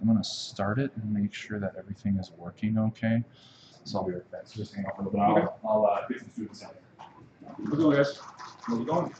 I'm gonna start it and make sure that everything is working okay. So I'll be right back. So just hang out for a little bit. I'll get some students out. How's it going, guys? How's it going?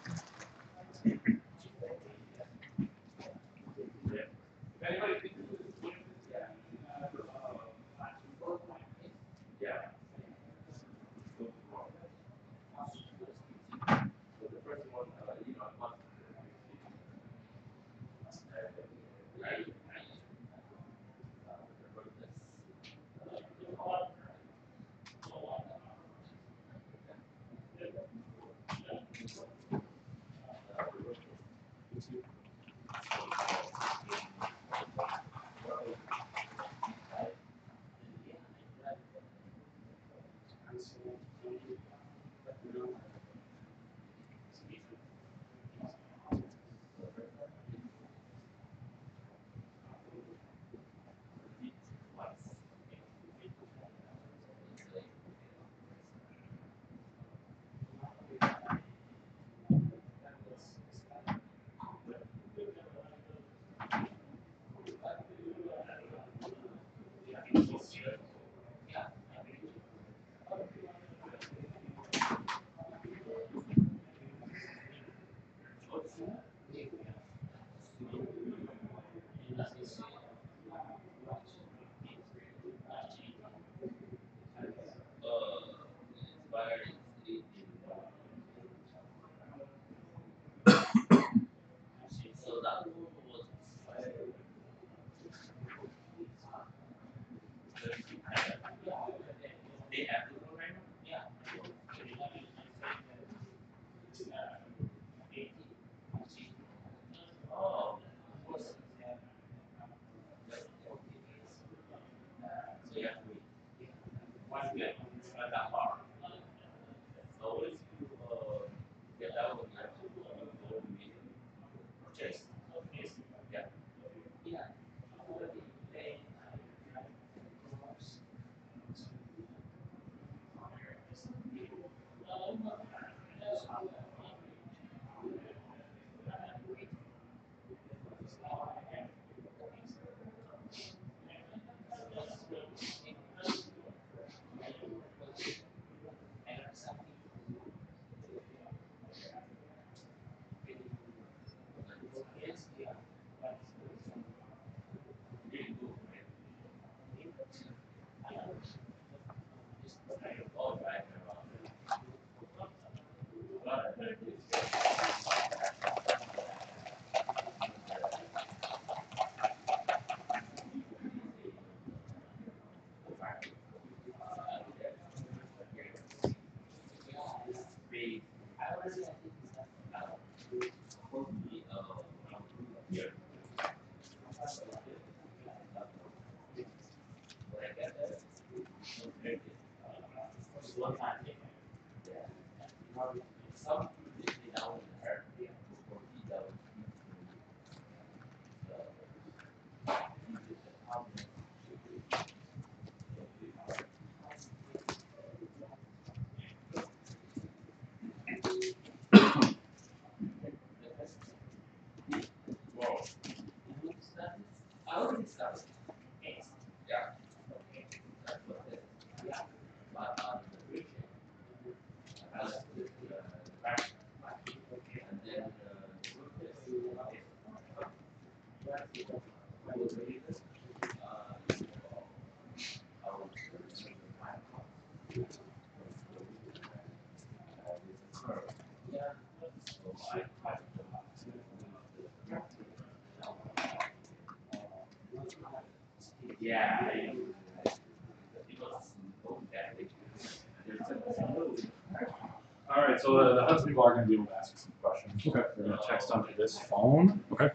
All right, so the Hudson people are going to be able to ask some questions. Okay. They're going to text onto this phone. Okay.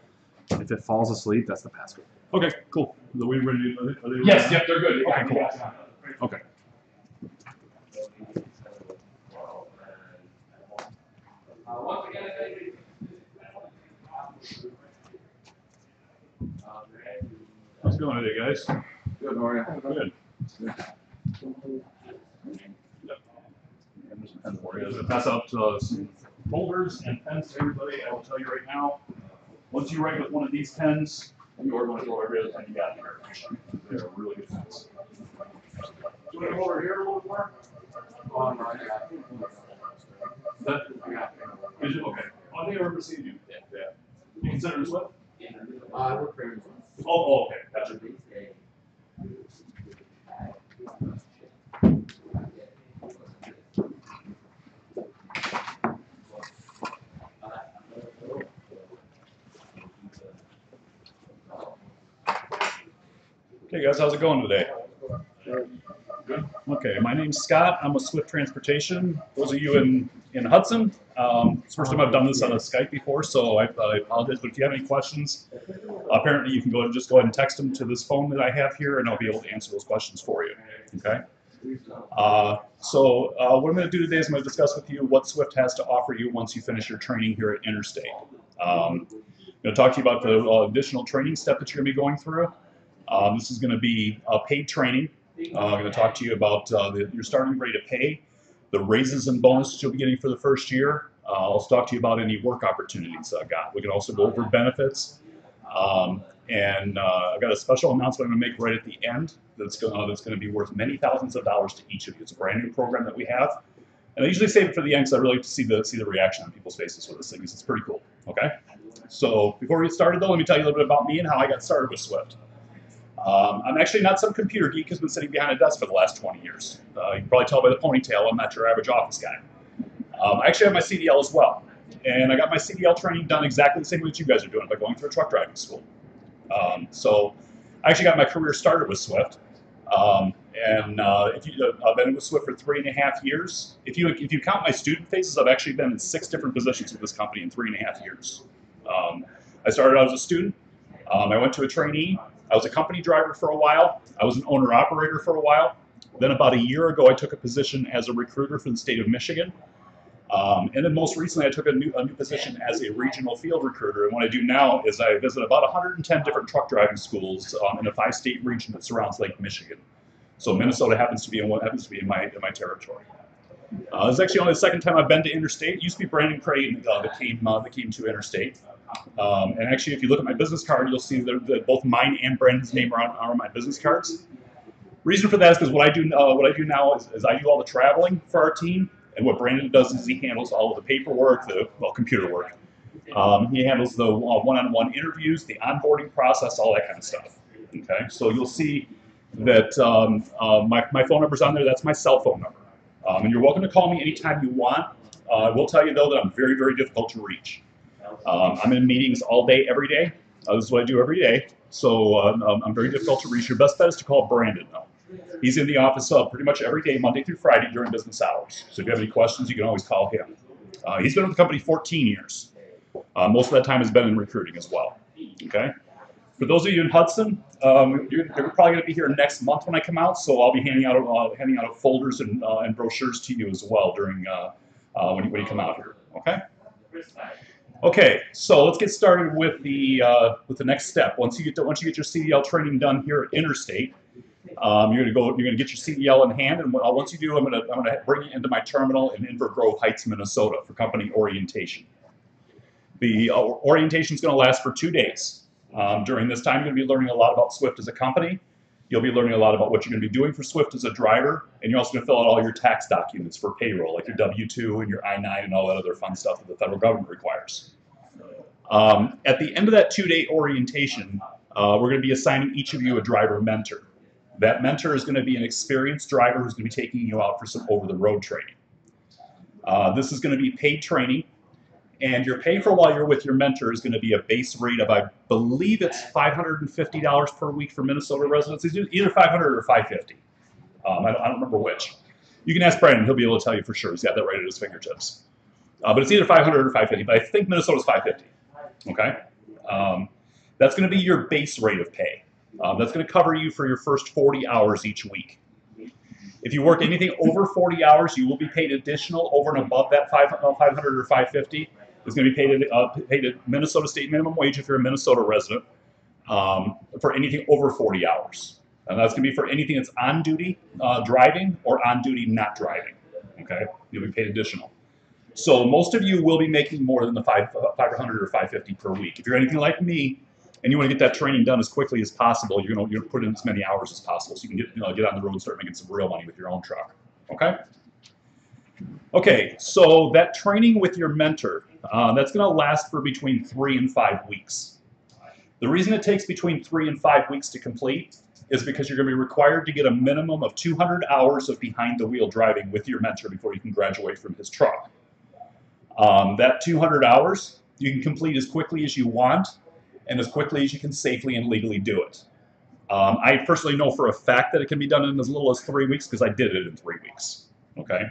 If it falls asleep, that's the passcode. Okay, cool. Are we ready? Are they yes, yep, they're good. Okay, cool. Okay. How's it going today, guys? Good, how are you? Good. We're going to pass out some folders and pens to everybody. I will tell you right now, once you write with one of these pens, You order one every other time you got here. They're really good things. Do you want to go over here a little more? That, is it okay? I think I remember seeing you. Yeah. You consider this what? Oh, okay. Gotcha. Okay, guys, how's it going today? Good. Okay, my name's Scott. I'm with Swift Transportation. Those of you in Hudson, it's the first time I've done this on a Skype before, so I apologize. But if you have any questions, apparently you can go ahead and text them to this phone that I have here, and I'll be able to answer those questions for you. Okay. So what I'm going to do today is I'm going to discuss with you what Swift has to offer you once you finish your training here at Interstate. I'm going to talk to you about the additional training step that you're going to be going through. This is going to be paid training. I'm going to talk to you about your starting rate of pay, the raises and bonuses you'll be getting for the first year. I'll also talk to you about any work opportunities I've got. We can also go over benefits. And I've got a special announcement I'm going to make right at the end that's going to be worth many thousands of dollars to each of you. It's a brand new program that we have. And I usually save it for the end because I really like to see the reaction on people's faces for this thing. It's pretty cool. Okay? So before we get started, though, let me tell you a little bit about me and how I got started with Swift. I'm actually not some computer geek who's been sitting behind a desk for the last 20 years. You can probably tell by the ponytail I'm not your average office guy. I actually have my CDL as well. And I got my CDL training done exactly the same way that you guys are doing by going through a truck driving school. So I actually got my career started with Swift. I've been with Swift for 3.5 years. If you count my student phases, I've actually been in 6 different positions with this company in 3.5 years. I started out as a student. I went to a trainee. I was a company driver for a while. I was an owner-operator for a while. Then about a year ago, I took a position as a recruiter for the state of Michigan. And then most recently, I took a new position as a regional field recruiter. And what I do now is I visit about 110 different truck driving schools in a 5-state region that surrounds Lake Michigan. So Minnesota happens to be in my territory. This is actually only the second time I've been to Interstate. It used to be Brandon Creighton that came to Interstate. And actually, if you look at my business card, you'll see that both mine and Brandon's name are on my business cards. Reason for that is because what I do now is I do all the traveling for our team, and what Brandon does is he handles all of the paperwork, computer work. He handles the one-on-one interviews, the onboarding process, all that kind of stuff. Okay, so you'll see that my phone number's on there. That's my cell phone number, and you're welcome to call me anytime you want. I will tell you though that I'm very, very difficult to reach. I'm in meetings all day, every day. This is what I do every day. So I'm very difficult to reach. Your best bet is to call Brandon, though. He's in the office pretty much every day, Monday through Friday during business hours. So if you have any questions, you can always call him. He's been with the company 14 years. Most of that time has been in recruiting as well. Okay. For those of you in Hudson, you're probably going to be here next month when I come out. So I'll be handing out folders and brochures to you as well during when you come out here. Okay. Okay, so let's get started with the next step. Once you get your CDL training done here at Interstate, you're gonna get your CDL in hand, and once you do, I'm gonna bring you into my terminal in Inver Grove Heights, Minnesota, for company orientation. The orientation is going to last for 2 days. During this time, you're going to be learning a lot about Swift as a company. You'll be learning a lot about what you're going to be doing for Swift as a driver, and you're also going to fill out all your tax documents for payroll, like your W-2 and your I-9 and all that other fun stuff that the federal government requires. At the end of that 2-day orientation, we're going to be assigning each of you a driver mentor. That mentor is going to be an experienced driver who's going to be taking you out for some over-the-road training. This is going to be paid training, and your pay for while you're with your mentor is going to be a base rate of, I believe it's $550 per week for Minnesota residents. It's either $500 or $550. I don't remember which. You can ask Brandon; he'll be able to tell you for sure. He's got that right at his fingertips. But it's either $500 or $550. But I think Minnesota's $550. Okay, that's going to be your base rate of pay. That's going to cover you for your first 40 hours each week. If you work anything over 40 hours, you will be paid additional over and above that $500 or $550. It's going to be paid at Minnesota state minimum wage if you're a Minnesota resident for anything over 40 hours. And that's going to be for anything that's on duty driving or on duty not driving. Okay, you'll be paid additional. So most of you will be making more than the $500 or $550 per week. If you're anything like me and you want to get that training done as quickly as possible, you're going to put in as many hours as possible so you can get on the road and start making some real money with your own truck. Okay? Okay, so that training with your mentor, that's going to last for between 3 and 5 weeks. The reason it takes between 3 and 5 weeks to complete is because you're going to be required to get a minimum of 200 hours of behind-the-wheel driving with your mentor before you can graduate from his truck. That 200 hours, you can complete as quickly as you want and as quickly as you can safely and legally do it. I personally know for a fact that it can be done in as little as 3 weeks because I did it in 3 weeks. Okay.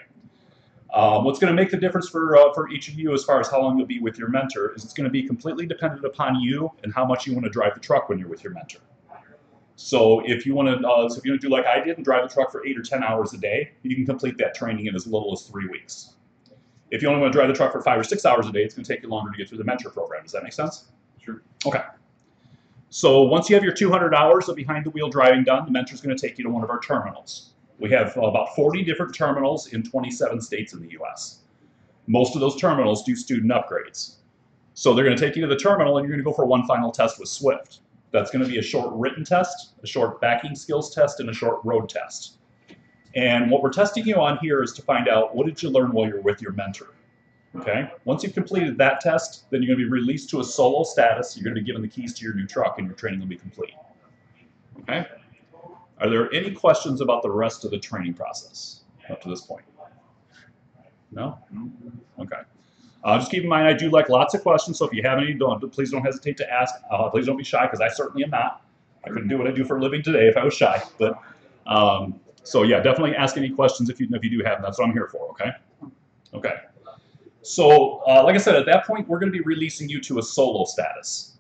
What's going to make the difference for each of you as far as how long you'll be with your mentor is it's going to be completely dependent upon you and how much you want to drive the truck when you're with your mentor. So if you want to, do like I did and drive the truck for 8 or 10 hours a day, you can complete that training in as little as 3 weeks. If you only want to drive the truck for 5 or 6 hours a day, it's going to take you longer to get through the mentor program. Does that make sense? Sure. Okay. So once you have your 200 hours of behind-the-wheel driving done, the mentor's going to take you to one of our terminals. We have about 40 different terminals in 27 states in the U.S. Most of those terminals do student upgrades. So they're going to take you to the terminal and you're going to go for one final test with Swift. That's going to be a short written test, a short backing skills test, and a short road test. And what we're testing you on here is to find out what did you learn while you're with your mentor. Okay? Once you've completed that test, then you're going to be released to a solo status. You're going to be given the keys to your new truck and your training will be complete. Okay? Are there any questions about the rest of the training process up to this point? No? Okay. Just keep in mind, I do like lots of questions, so if you have any, please don't hesitate to ask. Please don't be shy, because I certainly am not. I couldn't do what I do for a living today if I was shy. But so yeah, definitely ask any questions if you do have them. That's what I'm here for, okay? Okay. So like I said, at that point, we're going to be releasing you to a solo status.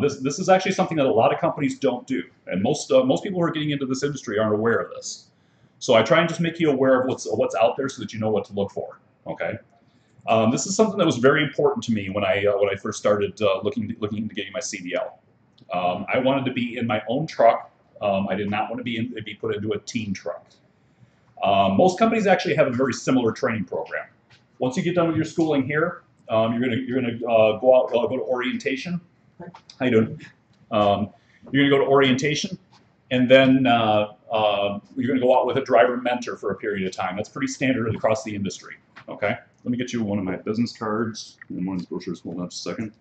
This is actually something that a lot of companies don't do, and most people who are getting into this industry aren't aware of this. So I try and just make you aware of what's out there so that you know what to look for, okay? This is something that was very important to me when I first started looking into getting my CDL. I wanted to be in my own truck. I did not want to be put into a team truck. Most companies actually have a very similar training program. Once you get done with your schooling here, you're gonna go to orientation. How you doing? You're gonna go to orientation, and then you're gonna go out with a driver mentor for a period of time. That's pretty standard across the industry. Okay. Let me get you one of my business cards and one of these brochures. Hold on just a second.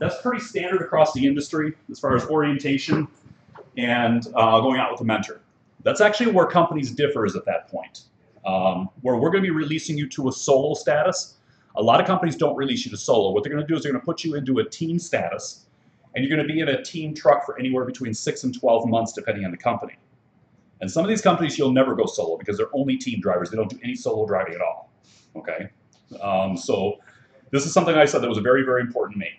That's pretty standard across the industry as far as orientation and going out with a mentor. That's actually where companies differ is at that point. Where we're going to be releasing you to a solo status. A lot of companies don't release you to solo. What they're going to do is they're going to put you into a team status, and you're going to be in a team truck for anywhere between 6 and 12 months, depending on the company. And some of these companies, you'll never go solo because they're only team drivers. They don't do any solo driving at all. Okay. So this is something I said that was very, very important to me.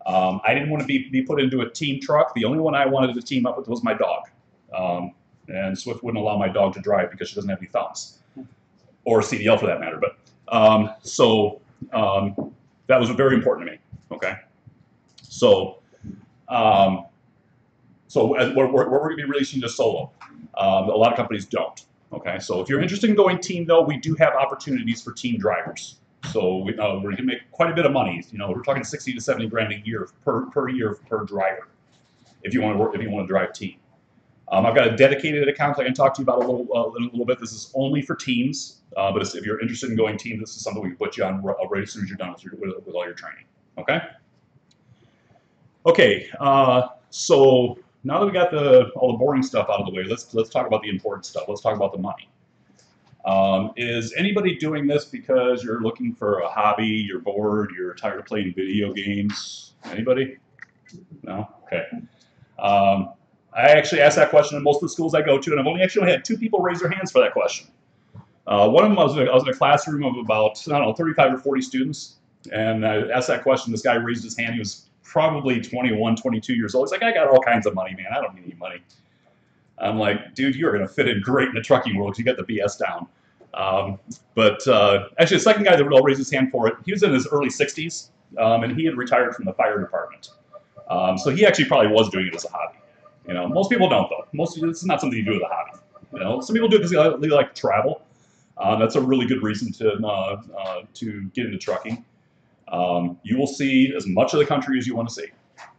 I didn't want to be put into a team truck. The only one I wanted to team up with was my dog. And Swift wouldn't allow my dog to drive because she doesn't have any thumbs, or CDL for that matter. But that was very important to me. Okay. So we're going to be releasing this solo. A lot of companies don't. Okay. So if you're interested in going team, though, we do have opportunities for team drivers. So we're going to make quite a bit of money. You know, we're talking 60 to 70 grand a year per year per driver if you want to drive team. I've got a dedicated account I can talk to you about a little bit. This is only for teams, but if you're interested in going team, this is something we can put you on right as soon as you're done with all your training. Okay. Okay. So now that we got all the boring stuff out of the way, let's talk about the important stuff. Let's talk about the money. Is anybody doing this because you're looking for a hobby, you're bored, you're tired of playing video games? Anybody? No? Okay. I actually asked that question in most of the schools I go to, and I've only had 2 people raise their hands for that question. One of them, I was in a classroom of about, I don't know, 35 or 40 students, and I asked that question. This guy raised his hand. He was probably 21, 22 years old. He's like, I got all kinds of money, man. I don't need any money. I'm like, dude, you're going to fit in great in the trucking world because you got the BS down. Actually, the second guy that would all raise his hand for it, he was in his early 60s, and he had retired from the fire department. So he actually probably was doing it as a hobby. You know, most people don't, though. This is not something you do as a hobby. You know, some people do it because they like to travel. That's a really good reason to get into trucking. You will see as much of the country as you want to see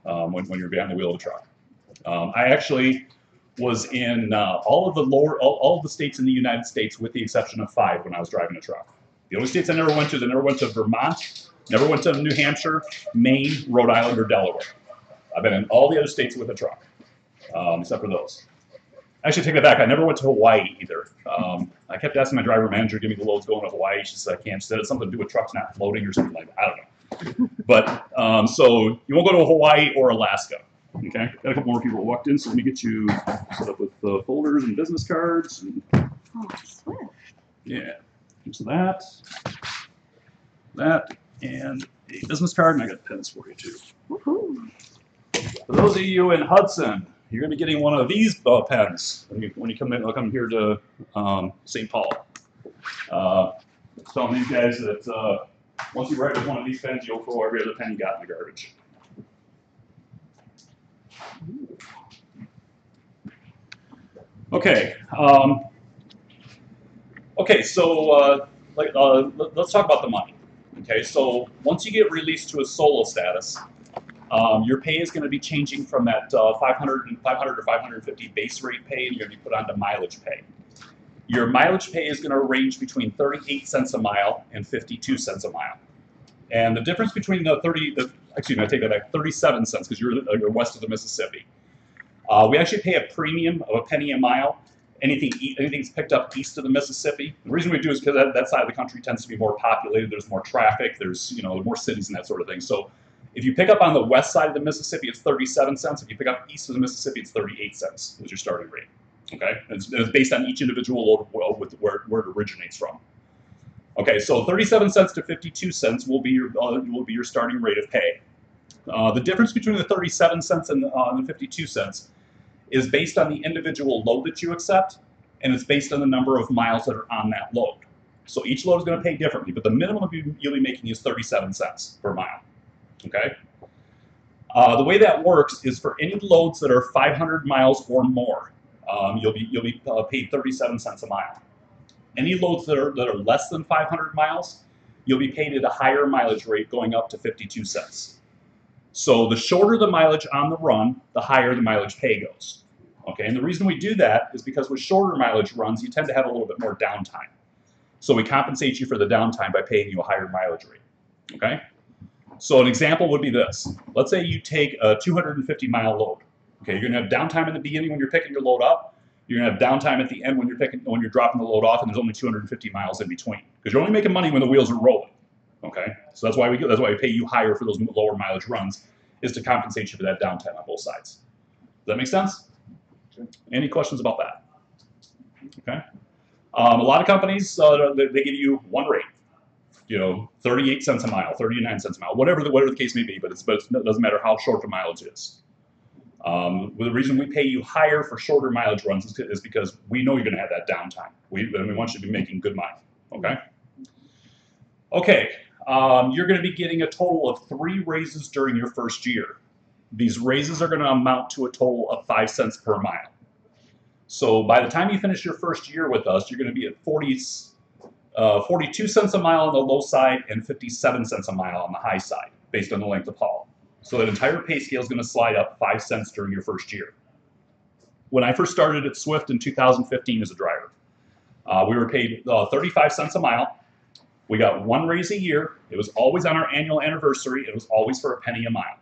when you're behind the wheel of a truck. I actually was in all of the states in the United States with the exception of 5 when I was driving a truck. The only states I never went to Vermont, never went to New Hampshire, Maine, Rhode Island, or Delaware. I've been in all the other states with a truck, except for those. Actually, take that back. I never went to Hawaii either. I kept asking my driver manager to give me the loads going to Hawaii. She said I can't. She said it's something to do with trucks not floating or something like that. I don't know. But so you won't go to Hawaii or Alaska. Okay. Got a couple more people that walked in, so let me get you set up with folders and business cards. And, Oh, Swift. yeah. So that, and a business card, and I got pens for you too. Woohoo. For those of you in Hudson, you're going to be getting one of these pens when you come in. I'll come here to St. Paul. Telling these guys that once you write with one of these pens, you'll throw every other pen you got in the garbage. Okay. So let's talk about the money. Okay, so once you get released to a solo status, your pay is going to be changing from that 500 or 550 base rate pay, and you're going to be put onto mileage pay. Your mileage pay is going to range between 38 cents a mile and 52 cents a mile. And the difference between I take that back, 37 cents because you're west of the Mississippi. We actually pay a premium of a penny a mile. Anything's picked up east of the Mississippi. The reason we do is because that side of the country tends to be more populated. There's more traffic. There's more cities and that sort of thing. So if you pick up on the west side of the Mississippi, it's 37 cents. If you pick up east of the Mississippi, it's 38 cents is your starting rate. Okay, and it's based on each individual load with where it originates from. Okay, so 37 cents to 52 cents will be your starting rate of pay. The difference between the 37 cents and the 52 cents is based on the individual load that you accept, and it's based on the number of miles that are on that load. So each load is going to pay differently, but the minimum you'll be making is 37 cents per mile. Okay. The way that works is for any loads that are 500 miles or more, you'll be paid 37 cents a mile. Any loads that are less than 500 miles, you'll be paid at a higher mileage rate, going up to 52 cents. So the shorter the mileage on the run, the higher the mileage pay goes. Okay, and the reason we do that is because with shorter mileage runs, you tend to have a little bit more downtime. So we compensate you for the downtime by paying you a higher mileage rate. Okay, so an example would be this. Let's say you take a 250-mile load. Okay, you're going to have downtime in the beginning when you're picking your load up. You're going to have downtime at the end when you're dropping the load off, and there's only 250 miles in between because you're only making money when the wheels are rolling. Okay, so that's why we pay you higher for those lower mileage runs, is to compensate you for that downtime on both sides. Does that make sense? Sure. Any questions about that? Okay. A lot of companies they give you one rate, 38 cents a mile, 39 cents a mile, whatever the case may be, but it doesn't matter how short the mileage is. The reason we pay you higher for shorter mileage runs is because we know you're going to have that downtime. We want you to be making good money. Okay. Okay. You're going to be getting a total of 3 raises during your first year. These raises are going to amount to a total of 5 cents per mile. So by the time you finish your first year with us, you're going to be at 42 cents a mile on the low side and 57 cents a mile on the high side, based on the length of haul. So that entire pay scale is going to slide up 5 cents during your first year. When I first started at Swift in 2015 as a driver, we were paid 35 cents a mile. We got 1 raise a year. It was always on our annual anniversary. It was always for a penny a mile.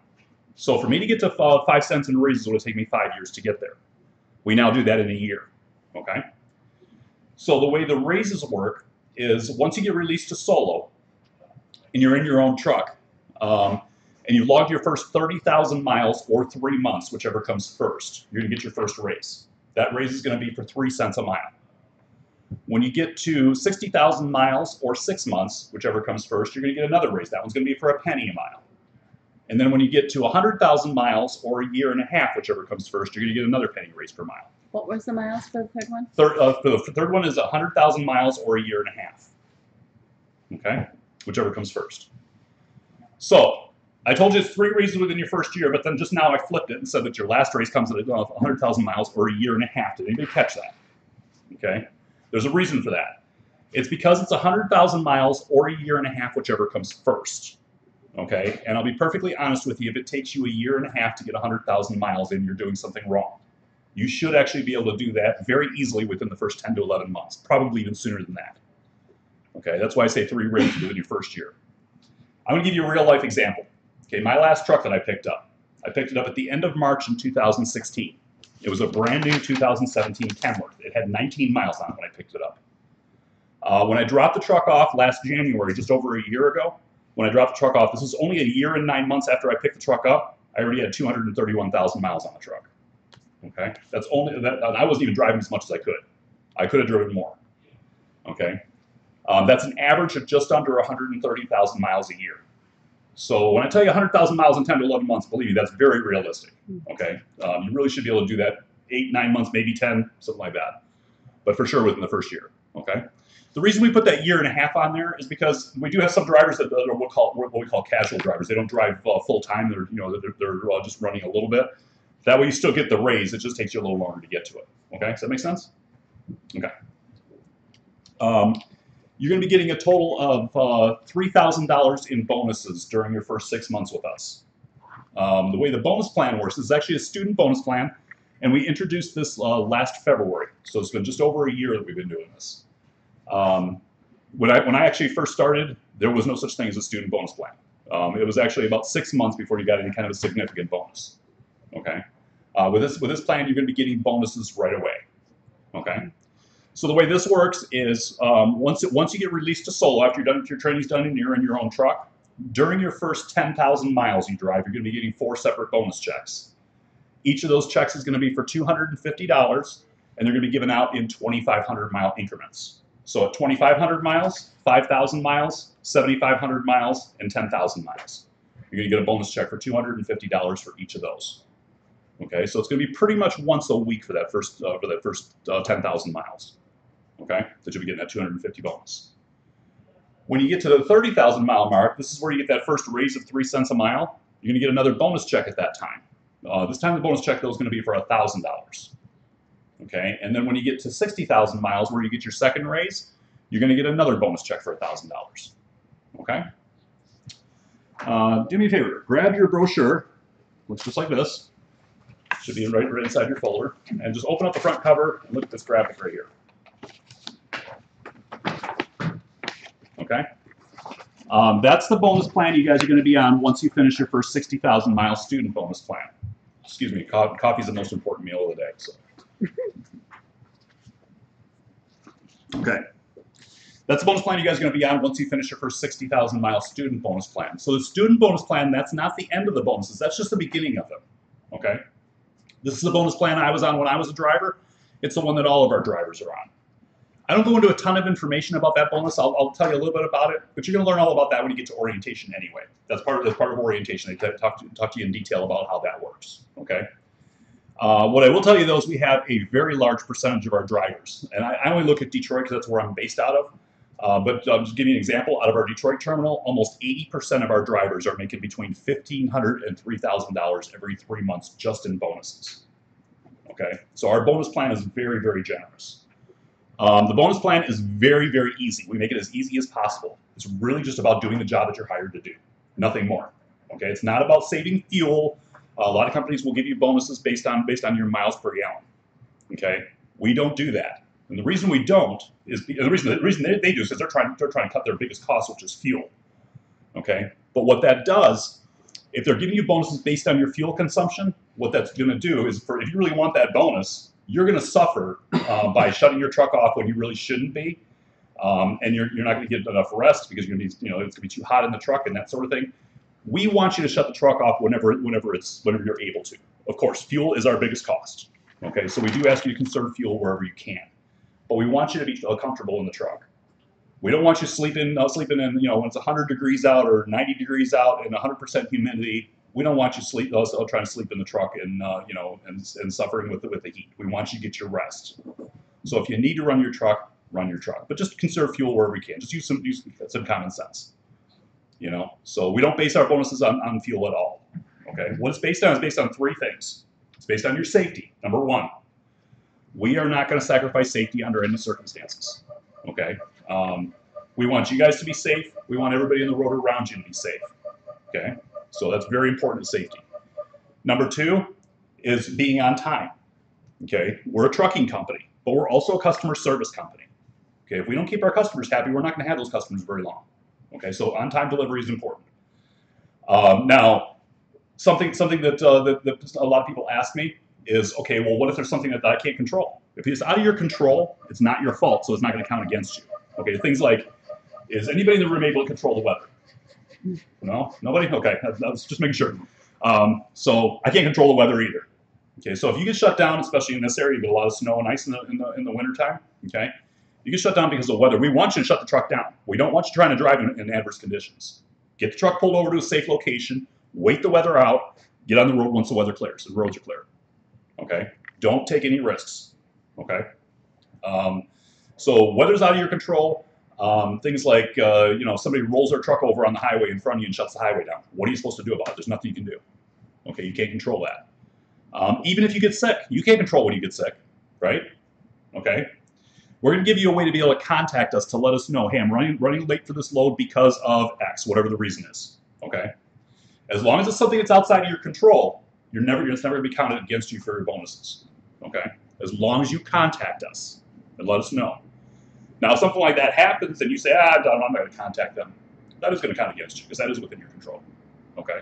So for me to get to 5 cents in raises, it would take me 5 years to get there. We now do that in a year. Okay. So the way the raises work is once you get released to solo, and you're in your own truck, and you logged your first 30,000 miles or 3 months, whichever comes first, you're going to get your first raise. That raise is going to be for 3 cents a mile. When you get to 60,000 miles or 6 months, whichever comes first, you're going to get another raise. That one's going to be for a penny a mile. And then when you get to 100,000 miles or a year and a half, whichever comes first, you're going to get another penny raise per mile. What was the miles for the third one? For the third one is 100,000 miles or a year and a half. Okay, whichever comes first. So I told you it's 3 raises within your first year, but then just now I flipped it and said that your last raise comes at 100,000 miles or a year and a half. Did anybody catch that? Okay, there's a reason for that. It's because it's 100,000 miles or a year and a half, whichever comes first. Okay, and I'll be perfectly honest with you, if it takes you a year and a half to get 100,000 miles in, you're doing something wrong. You should actually be able to do that very easily within the first 10 to 11 months, probably even sooner than that. Okay, that's why I say 3 rigs within your first year. I'm going to give you a real life example. Okay, my last truck that I picked up at the end of March in 2016. It was a brand new 2017 Kenworth. It had 19 miles on it when I picked it up. When I dropped the truck off last January, just over a year ago, when I dropped the truck off, this was only a year and 9 months after I picked the truck up, I already had 231,000 miles on the truck. Okay, that's only that. I wasn't even driving as much as I could. I could have driven more. Okay, that's an average of just under 130,000 miles a year. So when I tell you 100,000 miles in 10 to 11 months, believe me, that's very realistic. Okay, you really should be able to do that 8, 9 months, maybe 10, something like that. But for sure within the first year. Okay. The reason we put that year and a half on there is because we do have some drivers that are what we call casual drivers. They don't drive full time. They're just running a little bit. That way you still get the raise. It just takes you a little longer to get to it. Okay, does that make sense? Okay. You're going to be getting a total of $3,000 in bonuses during your first 6 months with us. The way the bonus plan works is actually a student bonus plan, and we introduced this last February. So it's been just over a year that we've been doing this. When I actually first started, there was no such thing as a student bonus plan. It was actually about 6 months before you got any kind of a significant bonus. Okay, with this plan, you're going to be getting bonuses right away. Okay, so the way this works is once you get released to solo after your training's done and you're in your own truck, during your first 10,000 miles you drive, you're going to be getting 4 separate bonus checks. Each of those checks is going to be for $250, and they're going to be given out in 2,500 mile increments. So at 2,500 miles, 5,000 miles, 7,500 miles, and 10,000 miles. You're going to get a bonus check for $250 for each of those. Okay, so it's going to be pretty much once a week for that first 10,000 miles. Okay, that you'll be getting that 250 bonus. When you get to the 30,000 mile mark, this is where you get that first raise of 3 cents a mile. You're going to get another bonus check at that time. This time the bonus check though is going to be for $1,000. Okay, and then when you get to 60,000 miles, where you get your second raise, you're going to get another bonus check for $1,000. Okay. Do me a favor, grab your brochure. Looks just like this. Should be right inside your folder, and just open up the front cover and look at this graphic right here. Okay. That's the bonus plan you guys are going to be on once you finish your first 60,000 mile student bonus plan. Excuse me, coffee is the most important meal of the day. So. Okay. That's the bonus plan you guys are going to be on once you finish your first 60,000 mile student bonus plan. So the student bonus plan, that's not the end of the bonuses. That's just the beginning of them. Okay. This is the bonus plan I was on when I was a driver. It's the one that all of our drivers are on. I don't go into a ton of information about that bonus. I'll tell you a little bit about it, but you're going to learn all about that when you get to orientation anyway. That's part of orientation. They talk to you in detail about how that works. Okay. What I will tell you though is we have a very large percentage of our drivers, and I only look at Detroit because that's where I'm based out of. But I'll just give you an example. Out of our Detroit terminal, almost 80% of our drivers are making between $1,500 and $3,000 every 3 months just in bonuses. Okay, so our bonus plan is very, very generous. The bonus plan is very, very easy. We make it as easy as possible. It's really just about doing the job that you're hired to do, nothing more. Okay, it's not about saving fuel. A lot of companies will give you bonuses based on your miles per gallon. Okay, we don't do that. And the reason we don't is the reason they do is because they're trying to cut their biggest cost, which is fuel. Okay, but what that does, if they're giving you bonuses based on your fuel consumption, what that's going to do is, if you really want that bonus, you're going to suffer by shutting your truck off when you really shouldn't be, and you're not going to get enough rest because you're going to be, it's going to be too hot in the truck and that sort of thing. We want you to shut the truck off whenever you're able to. Of course, fuel is our biggest cost. Okay, so we do ask you to conserve fuel wherever you can. But we want you to be comfortable in the truck. We don't want you sleeping in, when it's 100 degrees out or 90 degrees out and 100% humidity. We don't want you trying to sleep in the truck and and suffering with the heat. We want you to get your rest. So if you need to run your truck, but just conserve fuel wherever you can. Just use some common sense. So we don't base our bonuses on fuel at all. Okay, what it's based on is based on 3 things. It's based on your safety. Number 1. We are not going to sacrifice safety under any circumstances. Okay, We want you guys to be safe. We want everybody in the road around you to be safe. Okay, so that's very important to safety. Number 2 is being on time. Okay, we're a trucking company, but we're also a customer service company. Okay, if we don't keep our customers happy, we're not going to have those customers very long. Okay, so on-time delivery is important. Now, something that a lot of people ask me is, okay, well, what if there's something that I can't control? If it's out of your control, it's not your fault, so it's not going to count against you. Okay, things like, is anybody in the room able to control the weather? No? Nobody? Okay, I was just making sure. So I can't control the weather either. Okay, so if you get shut down, especially in this area, you get a lot of snow and ice in the wintertime, okay? You get shut down because of weather. We want you to shut the truck down. We don't want you trying to drive in adverse conditions. Get the truck pulled over to a safe location, wait the weather out, get on the road once the weather clears, the roads are clear. Okay? Don't take any risks. Okay? So weather's out of your control. Things like, somebody rolls their truck over on the highway in front of you and shuts the highway down. What are you supposed to do about it? There's nothing you can do. Okay, you can't control that. Even if you get sick, you can't control when you get sick, right? Okay? We're going to give you a way to be able to contact us to let us know, hey, I'm running late for this load because of X, whatever the reason is. Okay? As long as it's something that's outside of your control, it's never going to be counted against you for your bonuses. Okay? As long as you contact us and let us know. Now, if something like that happens and you say, I'm not going to contact them, that is going to count against you because that is within your control. Okay?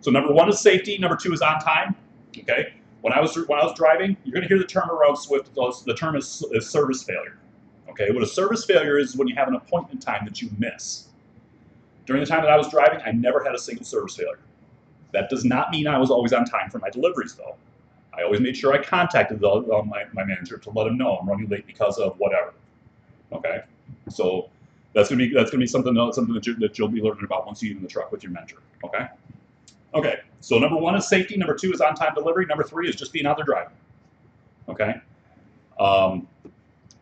So number 1 is safety. Number 2 is on time. Okay? When I was driving, you're going to hear the term around Swift. The term is service failure. Okay? What a service failure is when you have an appointment time that you miss. During the time that I was driving, I never had a single service failure. That does not mean I was always on time for my deliveries, though. I always made sure I contacted my manager to let him know I'm running late because of whatever. Okay, so that's gonna be something that you'll be learning about once you get in the truck with your mentor. Okay. Okay. So number 1 is safety. Number 2 is on-time delivery. Number 3 is just being out there driving. Okay.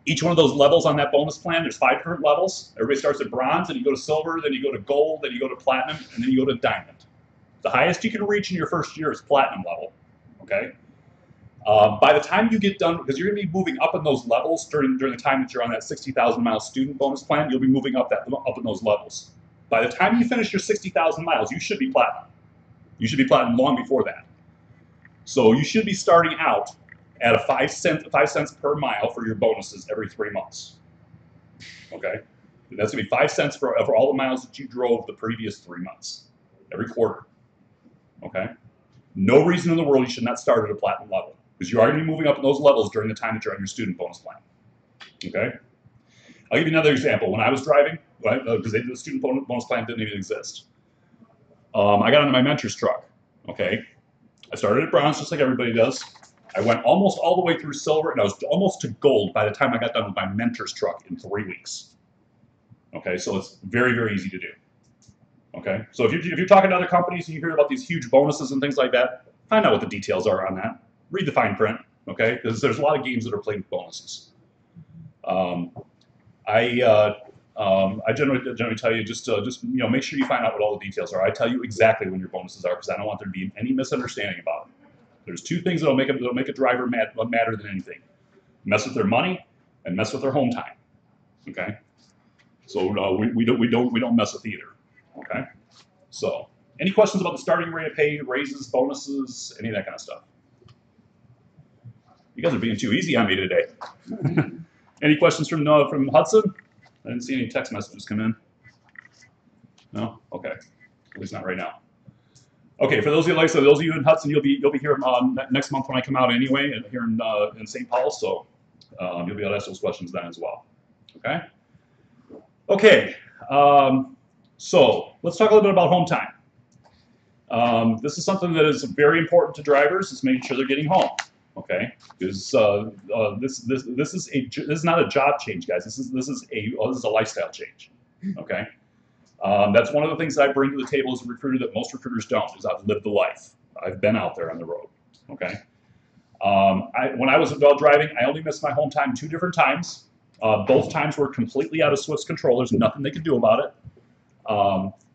Each one of those levels on that bonus plan, there's 5 different levels. Everybody starts at bronze, then you go to silver, then you go to gold, then you go to platinum, and then you go to diamond. The highest you can reach in your first year is platinum level. Okay. By the time you get done, because you're going to be moving up in those levels during the time that you're on that 60,000 mile student bonus plan, you'll be moving up in those levels. By the time you finish your 60,000 miles, you should be platinum. You should be platinum long before that. So you should be starting out at a 5 cents per mile for your bonuses every 3 months. Okay, and that's going to be 5 cents for all the miles that you drove the previous 3 months, every quarter. Okay, no reason in the world you should not start at a platinum level, because you are going to be moving up in those levels during the time that you're on your student bonus plan. Okay? I'll give you another example. When I was driving, because the student bonus plan didn't even exist, I got into my mentor's truck. Okay? I started at bronze just like everybody does. I went almost all the way through silver, and I was almost to gold by the time I got done with my mentor's truck in 3 weeks. Okay? So it's very, very easy to do. Okay? So if you're talking to other companies and you hear about these huge bonuses and things like that, find out what the details are on that. Read the fine print, okay? Because there's a lot of games that are played with bonuses. I generally tell you just make sure you find out what all the details are. I tell you exactly when your bonuses are because I don't want there to be any misunderstanding about it. There's 2 things that'll make a driver madder than anything: mess with their money and mess with their home time. Okay, so we don't mess with either. Okay, so any questions about the starting rate of pay, raises, bonuses, any of that kind of stuff? You guys are being too easy on me today. Any questions from Hudson? I didn't see any text messages come in. No? Okay. At least not right now. Okay, for those of you in Hudson, you'll be here next month when I come out anyway, here in St. Paul, so you'll be able to ask those questions then as well. Okay? Okay, so let's talk a little bit about home time. This is something that is very important to drivers, is making sure they're getting home. Okay, because this is not a job change, guys. This is a lifestyle change. Okay, that's one of the things that I bring to the table as a recruiter that most recruiters don't. Is I've lived the life. I've been out there on the road. Okay, when I was driving, I only missed my home time 2 different times. Both times were completely out of Swift's control. There's nothing they could do about it.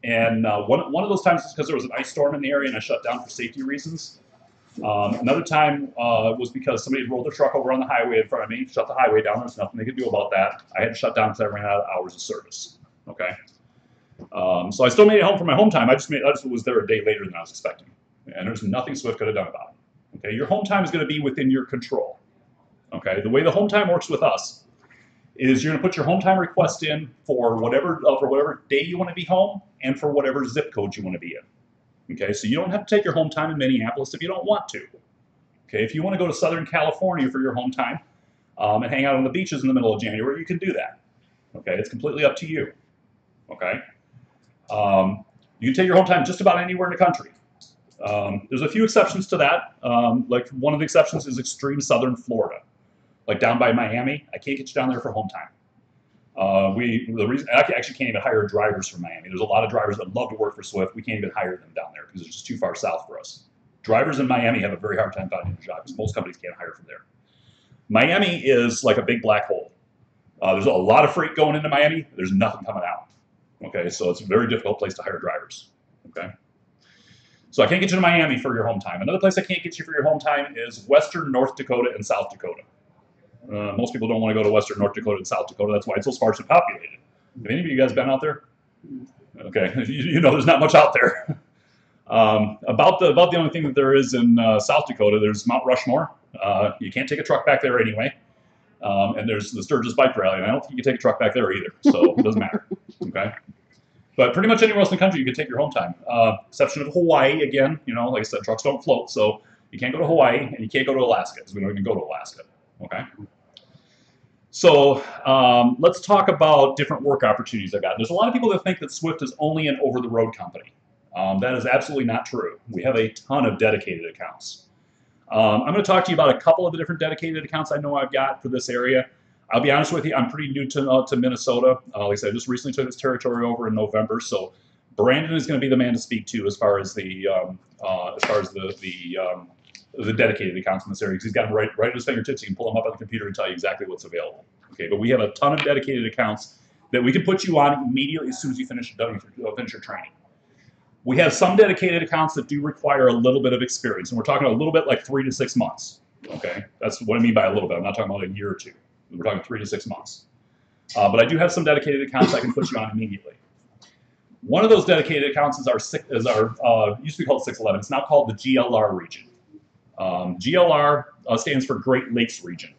And one of those times is because there was an ice storm in the area and I shut down for safety reasons. Another time was because somebody had rolled their truck over on the highway in front of me, shut the highway down. There's nothing they could do about that. I had to shut down because I ran out of hours of service. Okay. So I still made it home for my home time. I just was there a day later than I was expecting. And there's nothing Swift could have done about it. Okay. Your home time is going to be within your control. Okay. The way the home time works with us is you're going to put your home time request in for whatever day you want to be home and for whatever zip code you want to be in. Okay, so you don't have to take your home time in Minneapolis if you don't want to. Okay, if you want to go to Southern California for your home time and hang out on the beaches in the middle of January, you can do that. Okay, it's completely up to you. Okay, you can take your home time just about anywhere in the country. There's a few exceptions to that. Like one of the exceptions is extreme southern Florida, like down by Miami. I can't get you down there for home time. The reason I actually can't even hire drivers from Miami. There's a lot of drivers that love to work for Swift. We can't even hire them down there because it's just too far south for us. Drivers in Miami have a very hard time finding a job because most companies can't hire from there. Miami is like a big black hole. There's a lot of freight going into Miami. There's nothing coming out. Okay, so it's a very difficult place to hire drivers. Okay, so I can't get you to Miami for your home time. Another place I can't get you for your home time is Western North Dakota and South Dakota. Most people don't want to go to Western North Dakota and South Dakota. That's why it's so sparsely populated. Have any of you guys been out there? Okay, you know there's not much out there. About the only thing that there is in South Dakota, there's Mount Rushmore. You can't take a truck back there anyway. And there's the Sturgis Bike Rally, and I don't think you can take a truck back there either, so it doesn't matter. Okay, but pretty much anywhere else in the country you can take your home time. Exception of Hawaii, again, you know, like I said, trucks don't float, so you can't go to Hawaii and you can't go to Alaska because we don't even go to Alaska. Okay. So let's talk about different work opportunities I've got. There's a lot of people that think that Swift is only an over-the-road company. That is absolutely not true. We have a ton of dedicated accounts. I'm going to talk to you about a couple of the different dedicated accounts I know I've got for this area. I'll be honest with you, I'm pretty new to Minnesota. Like I said, I just recently took this territory over in November, so Brandon is going to be the man to speak to as far as the dedicated accounts in this area, because he's got them right at his fingertips. He can pull them up on the computer and tell you exactly what's available. Okay, but we have a ton of dedicated accounts that we can put you on immediately as soon as you finish your training. We have some dedicated accounts that do require a little bit of experience, and we're talking a little bit like 3 to 6 months. Okay, that's what I mean by a little bit. I'm not talking about a year or two. We're talking 3 to 6 months. But I do have some dedicated accounts I can put you on immediately. One of those dedicated accounts is our used to be called 611. It's now called the GLR region. GLR stands for Great Lakes Region.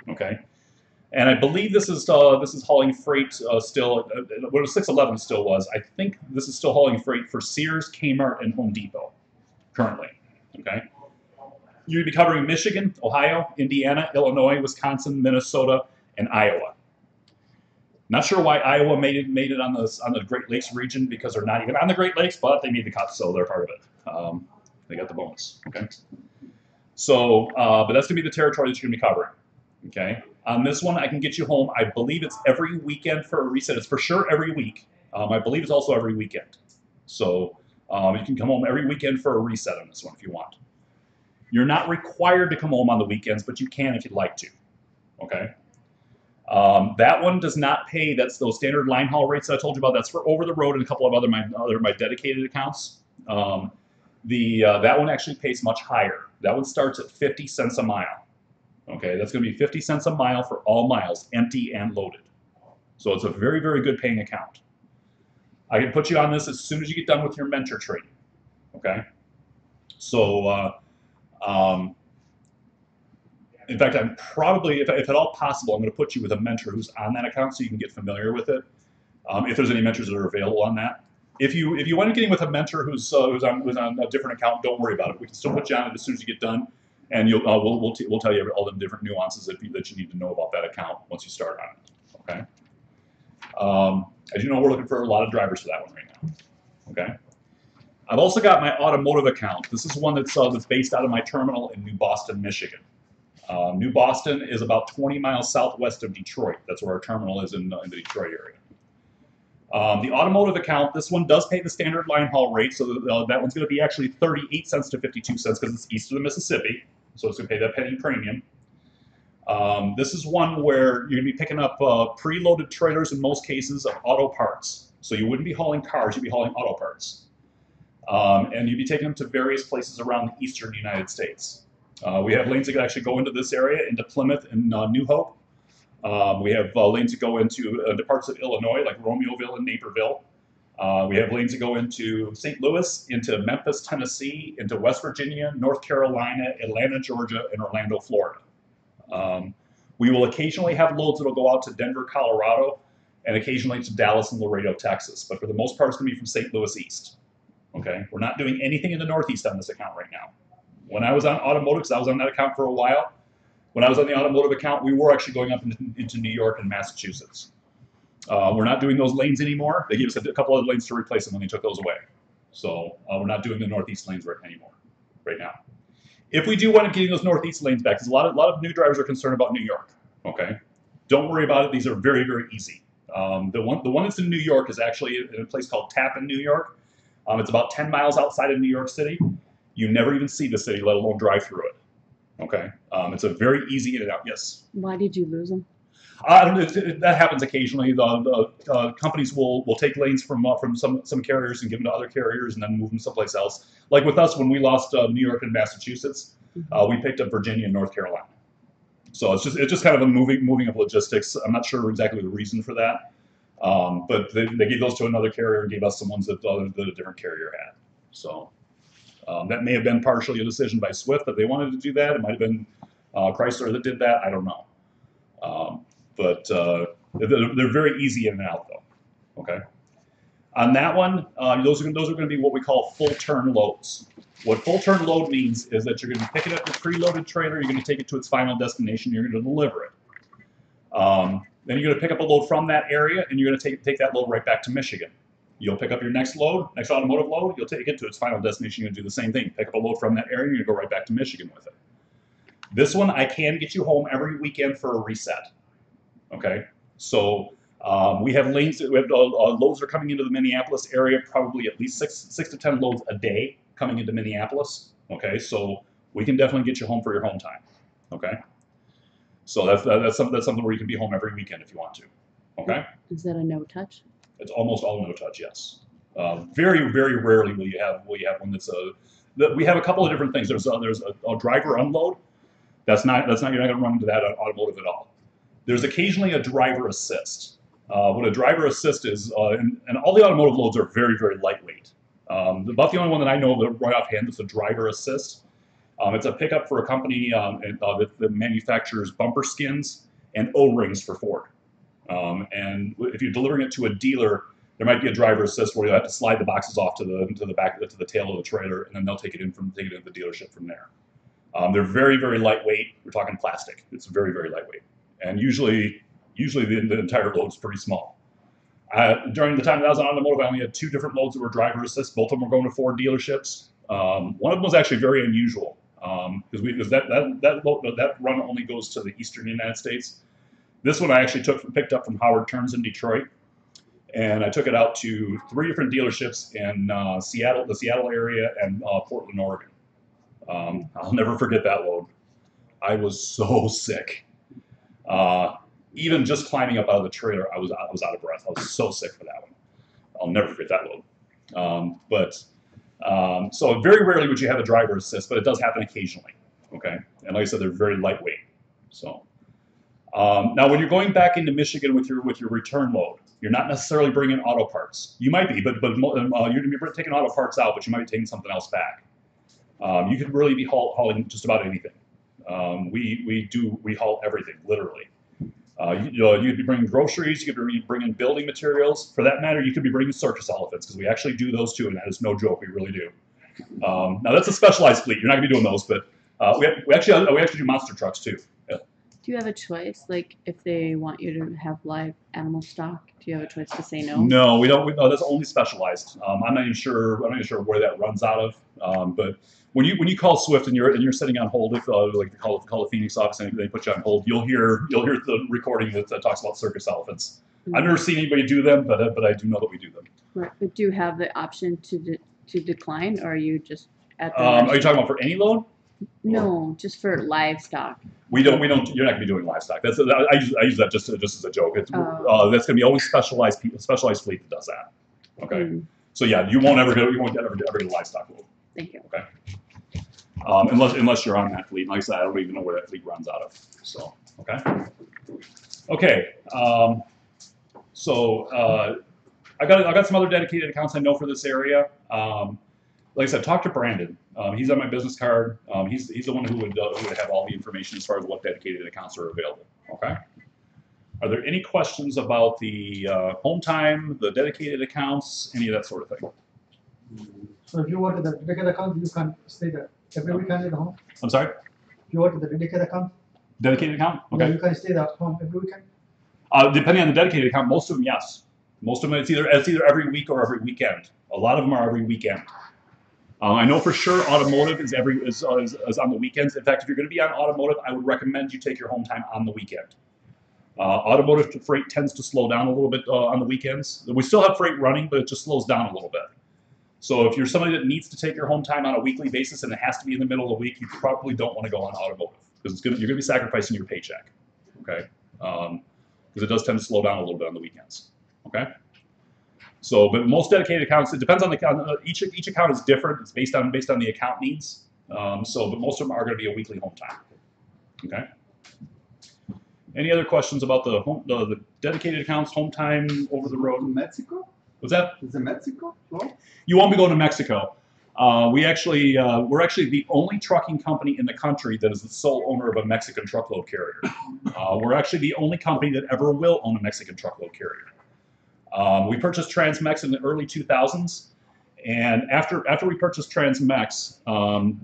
Okay, and I believe this is hauling freight still. What 611 still was, I think this is still hauling freight for Sears, Kmart, and Home Depot currently. Okay, you'd be covering Michigan, Ohio, Indiana, Illinois, Wisconsin, Minnesota, and Iowa. Not sure why Iowa made it on the Great Lakes region, because they're not even on the Great Lakes, but they made the cut, so they're part of it. They got the bonus. Okay. So, but that's going to be the territory that you're going to be covering. Okay. On this one, I can get you home. I believe it's every weekend for a reset. It's for sure every week. I believe it's also every weekend. So you can come home every weekend for a reset on this one if you want. You're not required to come home on the weekends, but you can if you'd like to. Okay. That one does not pay. That's those standard line haul rates that I told you about. That's for over the road and a couple of other my dedicated accounts. That one actually pays much higher. That one starts at 50 cents a mile. Okay, that's going to be 50 cents a mile for all miles, empty and loaded. So it's a very, very good paying account. I can put you on this as soon as you get done with your mentor training. Okay, so in fact, I'm probably, if at all possible, I'm going to put you with a mentor who's on that account so you can get familiar with it. If there's any mentors that are available on that. If you wind up getting with a mentor who's on a different account, don't worry about it. We can still put you on it as soon as you get done, and we'll tell you all the different nuances that you need to know about that account once you start on it. Okay. As you know, we're looking for a lot of drivers for that one right now. Okay. I've also got my automotive account. This is one that's based out of my terminal in New Boston, Michigan. New Boston is about 20 miles southwest of Detroit. That's where our terminal is in the Detroit area. The automotive account, this one does pay the standard line haul rate, so that one's going to be actually 38 cents to 52 cents because it's east of the Mississippi, so it's going to pay that penny premium. This is one where you're going to be picking up preloaded trailers in most cases of auto parts. So you wouldn't be hauling cars, you'd be hauling auto parts. And you'd be taking them to various places around the eastern United States. We have lanes that can actually go into this area, into Plymouth and New Hope. We have lanes that go into parts of Illinois, like Romeoville and Naperville. We have lanes that go into St. Louis, into Memphis, Tennessee, into West Virginia, North Carolina, Atlanta, Georgia, and Orlando, Florida. We will occasionally have loads that will go out to Denver, Colorado, and occasionally to Dallas and Laredo, Texas. But for the most part, it's going to be from St. Louis east. Okay, we're not doing anything in the Northeast on this account right now. When I was on automotive, because I was on that account for a while, when I was on the automotive account, we were actually going up into New York and Massachusetts. We're not doing those lanes anymore. They gave us a couple of lanes to replace them when they took those away. So we're not doing the Northeast lanes anymore right now. If we do wind up getting those Northeast lanes back, because a lot of new drivers are concerned about New York. Okay, don't worry about it. These are very, very easy. The one that's in New York is actually in a place called Tappan, New York. It's about 10 miles outside of New York City. You never even see the city, let alone drive through it. Okay, it's a very easy in and out. Yes. Why did you lose them? That happens occasionally. The companies will take lanes from some carriers and give them to other carriers and then move them someplace else. Like with us, when we lost New York and Massachusetts, we picked up Virginia and North Carolina. So it's just kind of a moving of logistics. I'm not sure exactly the reason for that, but they gave those to another carrier and gave us some ones that a different carrier had. So that may have been partially a decision by Swift that they wanted to do that. It might have been Chrysler that did that. I don't know. But they're very easy in and out, though. Okay. On that one, those are going to be what we call full turn loads. What full turn load means is that you're going to pick it up your preloaded trailer, you're going to take it to its final destination, you're going to deliver it. Then you're going to pick up a load from that area, and you're going to take that load right back to Michigan. You'll pick up your next automotive load, you'll take it to its final destination, you're going to do the same thing. Pick up a load from that area, and you're going to go right back to Michigan with it. This one, I can get you home every weekend for a reset. Okay, so we have lanes, loads are coming into the Minneapolis area, probably at least six to 10 loads a day coming into Minneapolis. Okay, so we can definitely get you home for your home time. Okay, so that's something where you can be home every weekend if you want to. Okay, Is that a no-touch? it's almost all no touch. Yes, very rarely will you have one that's we have a couple of different things. There's a driver unload. That's not you're not going to run into that on automotive at all. There's occasionally a driver assist. What a driver assist is, and all the automotive loads are very lightweight. About the only one that I know of right offhand is a driver assist. It's a pickup for a company that manufactures bumper skins and O-rings for Ford. And if you're delivering it to a dealer, there might be a driver assist where you have to slide the boxes off to the tail of the trailer, and then they'll take it into the dealership from there. They're very lightweight. We're talking plastic. It's very lightweight, and usually the entire load's pretty small. During the time that I was on automotive, I only had 2 different loads that were driver assist. Both of them were going to Ford dealerships. One of them was actually very unusual because that run only goes to the eastern United States. This one I actually picked up from Howard Turns in Detroit, and I took it out to 3 different dealerships in the Seattle area, and Portland, Oregon. I'll never forget that load. I was so sick. Even just climbing up out of the trailer, I was out of breath. I was so sick for that one. I'll never forget that load. So very rarely would you have a driver assist, but it does happen occasionally. Okay, and like I said, they're very lightweight. So now, when you're going back into Michigan with your return load, you're not necessarily bringing auto parts. You might be, but you're going to be taking auto parts out, but you might be taking something else back. You could really be hauling just about anything. We haul everything, literally. You could be bringing groceries, you could be bringing building materials. For that matter, you could be bringing circus elephants, because we actually do those too, and that is no joke, we really do. Now that's a specialized fleet, you're not going to be doing those, but we actually do monster trucks too. Yeah. Do you have a choice, like if they want you to have live animal stock? Do you have a choice to say no? No, we don't. No, that's only specialized. I'm not even sure where that runs out of. But when you call Swift and you're sitting on hold, if like call the Phoenix office and they put you on hold, you'll hear the recording that talks about circus elephants. Mm-hmm. I've never seen anybody do them, but I do know that we do them. Right, but do you have the option to decline, or are you just at the? Are you talking about for any load? No, just for livestock. We don't. You're not going to be doing livestock. I use that just as a joke. That's going to be always specialized fleet that does that. Okay. So yeah, you won't ever get a livestock load. Thank you. Okay. Unless you're on that fleet. Like I said, I don't even know where that fleet runs out of. So okay. Okay. I got some other dedicated accounts I know for this area. Like I said, talk to Brandon. He's on my business card. He's the one who would have all the information as far as what dedicated accounts are available. Okay. Are there any questions about the home time, the dedicated accounts, any of that sort of thing? So if you want the dedicated account, you can stay there every weekend at home. I'm sorry? If you want the dedicated account, Dedicated account? Okay. yeah, you can stay there at home every weekend. Depending on the dedicated account, most of them, yes. Most of them, it's either every week or every weekend. A lot of them are every weekend. I know for sure automotive is on the weekends. In fact, if you're going to be on automotive, I would recommend you take your home time on the weekend. Automotive freight tends to slow down a little bit on the weekends. We still have freight running, but it just slows down a little bit. So if you're somebody that needs to take your home time on a weekly basis and it has to be in the middle of the week, you probably don't want to go on automotive because you're going to be sacrificing your paycheck, okay? Because it does tend to slow down a little bit on the weekends, okay? So, but most dedicated accounts, it depends on the account. Each account is different. It's based on the account needs. But most of them are going to be a weekly home time, okay? Any other questions about the dedicated accounts, home time, over the road? Mexico? What's that? Is it Mexico? No? You won't be going to Mexico. We're actually the only trucking company in the country that is the sole owner of a Mexican truckload carrier. We're actually the only company that ever will own a Mexican truckload carrier. We purchased Transmex in the early 2000s, and after we purchased Transmex,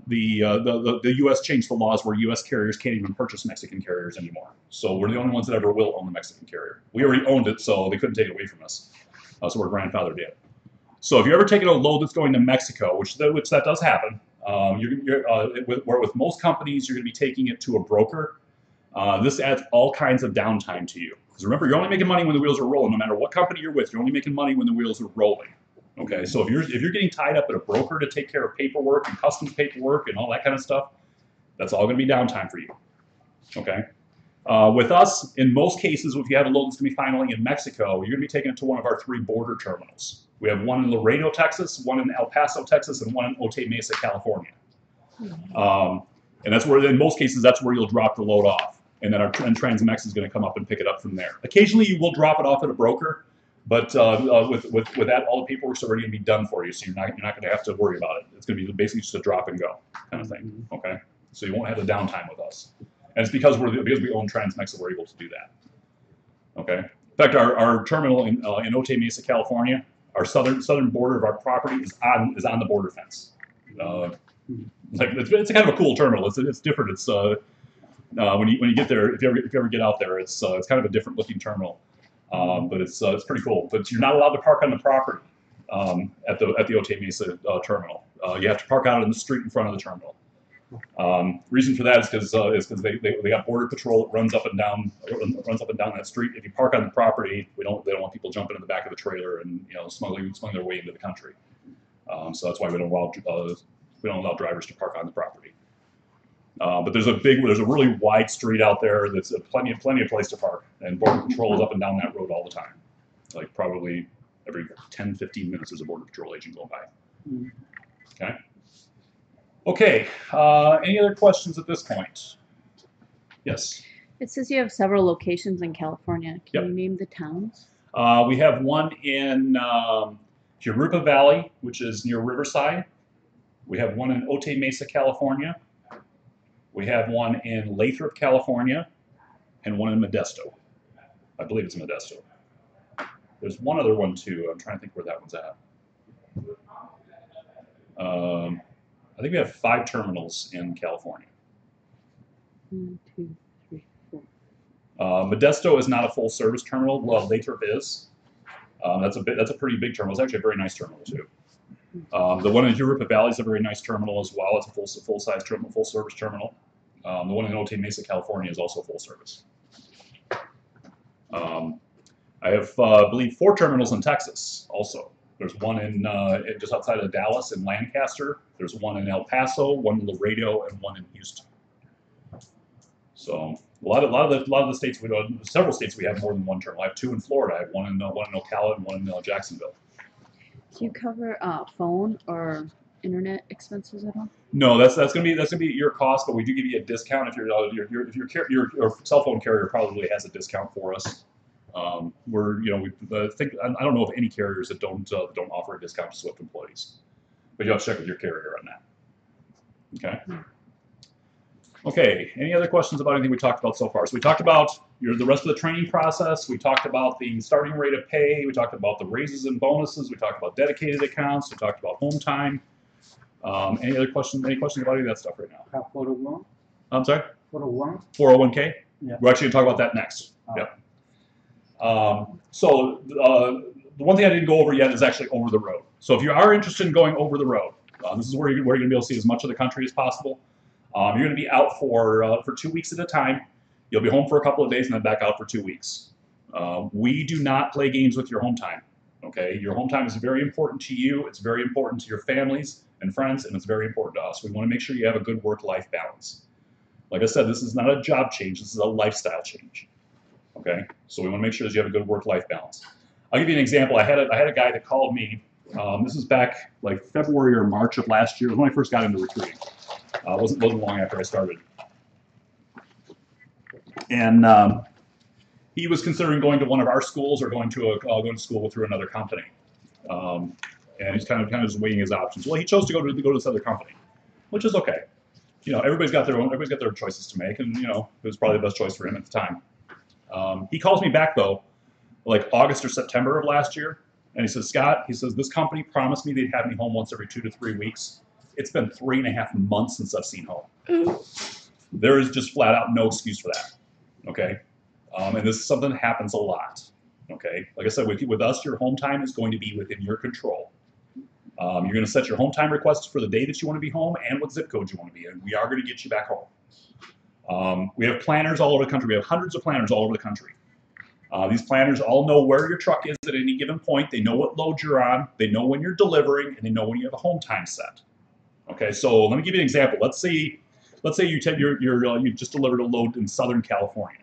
the U.S. changed the laws where U.S. carriers can't even purchase Mexican carriers anymore. So we're the only ones that ever will own a Mexican carrier. We already owned it, so they couldn't take it away from us. So we're grandfathered in. So if you're ever taking a load that's going to Mexico, which that does happen, with most companies, you're going to be taking it to a broker. This adds all kinds of downtime to you. Because remember, you're only making money when the wheels are rolling. No matter what company you're with, you're only making money when the wheels are rolling. Okay, so if you're getting tied up at a broker to take care of paperwork and customs paperwork and all that kind of stuff, that's all going to be downtime for you. Okay. With us, in most cases, if you have a load that's going to be filing in Mexico, you're going to be taking it to one of our 3 border terminals. We have one in Laredo, Texas, one in El Paso, Texas, and one in Otay Mesa, California. And that's where, in most cases, that's where you'll drop the load off. And then Transmex is going to come up and pick it up from there. Occasionally, you will drop it off at a broker, but with that, all the paperwork's already going to be done for you, so you're not going to have to worry about it. It's going to be basically just a drop and go kind of thing. Okay, so you won't have the downtime with us. And it's because we own Transmex that we're able to do that. Okay. In fact, our terminal in Otay Mesa, California, our southern border of our property is on the border fence. It's kind of a cool terminal. It's different. It's when you get there, if you ever get out there, it's kind of a different looking terminal. But it's pretty cool. But you're not allowed to park on the property at the Otay Mesa terminal. You have to park out in the street in front of the terminal. Reason for that is because they got border patrol that runs up and down that street. If you park on the property, they don't want people jumping in the back of the trailer and smuggling their way into the country. So that's why we don't allow drivers to park on the property. But there's a really wide street out there that's plenty of place to park, and border patrol is up and down that road all the time. Like probably every 10-15 minutes there's a border patrol agent going by. Okay. Okay, any other questions at this point? Yes. It says you have several locations in California. Can Yep. you name the towns? We have one in Jurupa Valley, which is near Riverside. We have one in Otay Mesa, California. We have one in Lathrop, California, and one in Modesto. I believe it's Modesto. There's one other one too. I'm trying to think where that one's at. I think we have 5 terminals in California. 1, 2, 3, 4. Modesto is not a full service terminal. Well, Lathrop is. That's a pretty big terminal. It's actually a very nice terminal too. The one in Jurupa Valley is a very nice terminal as well. It's a full size terminal, full service terminal. The one in Otay Mesa, California is also full service. I have, I believe, 4 terminals in Texas also. There's one in just outside of Dallas in Lancaster. There's one in El Paso, one in Laredo, and one in Houston. So a lot of the states several states we have more than one terminal. I have 2 in Florida. I have one in Ocala and one in Jacksonville. Do you cover phone or internet expenses at all? No, that's gonna be at your cost, but we do give you a discount if your cell phone carrier probably has a discount for us. We're we think I don't know of any carriers that don't offer a discount to Swift employees, but you have to check with your carrier on that. Okay. Okay. Any other questions about anything we talked about so far? So we talked about the rest of the training process. We talked about the starting rate of pay. We talked about the raises and bonuses. We talked about dedicated accounts. We talked about home time. Any other questions? Any questions about any of that stuff right now? Have 401? I'm sorry? 401? 401k? Yeah. We're actually going to talk about that next. Yep. The one thing I didn't go over yet is actually over the road. So if you are interested in going over the road, this is where you're going to be able to see as much of the country as possible. You're going to be out for 2 weeks at a time. You'll be home for a couple of days and then back out for 2 weeks. We do not play games with your home time. Okay, your home time is very important to you. It's very important to your families and friends, and it's very important to us. We want to make sure you have a good work-life balance. Like I said, this is not a job change. This is a lifestyle change. Okay, so we want to make sure that you have a good work-life balance. I'll give you an example. I had a guy that called me. This is back like February or March of last year when I first got into recruiting. Wasn't long after I started, and he was considering going to one of our schools or going to school through another company, and he's kind of just weighing his options. Well, he chose to go to this other company, which is okay. Everybody's got their choices to make, and it was probably the best choice for him at the time. He calls me back though, like August or September of last year, and he says, Scott, this company promised me they'd have me home once every 2 to 3 weeks. It's been 3.5 months since I've seen home. There is just flat out no excuse for that. Okay, and this is something that happens a lot. Okay, like I said, with us, your home time is going to be within your control. You're going to set your home time requests for the day that you want to be home and what zip code you want to be in. We are going to get you back home. We have planners all over the country. We have hundreds of planners all over the country. These planners all know where your truck is at any given point. They know what load you're on. They know when you're delivering, and they know when you have a home time set. Okay, so let me give you an example. Let's say you just delivered a load in Southern California.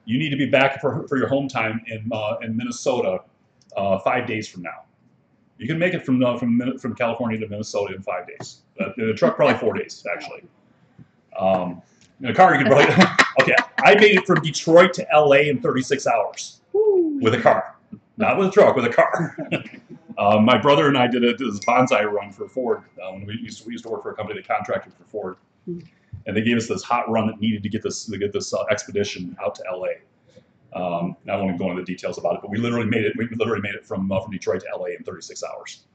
You need to be back for your home time in Minnesota 5 days from now. You can make it from California to Minnesota in 5 days. In a truck, probably 4 days actually. In a car, you can probably. Okay, I made it from Detroit to LA in 36 hours with a car, not with a truck, with a car. My brother and I did this bonsai run for Ford. We used to work for a company that contracted for Ford, and they gave us this hot run that needed to get this expedition out to LA. I won't go into the details about it, but we literally made it. We literally made it from Detroit to LA in 36 hours.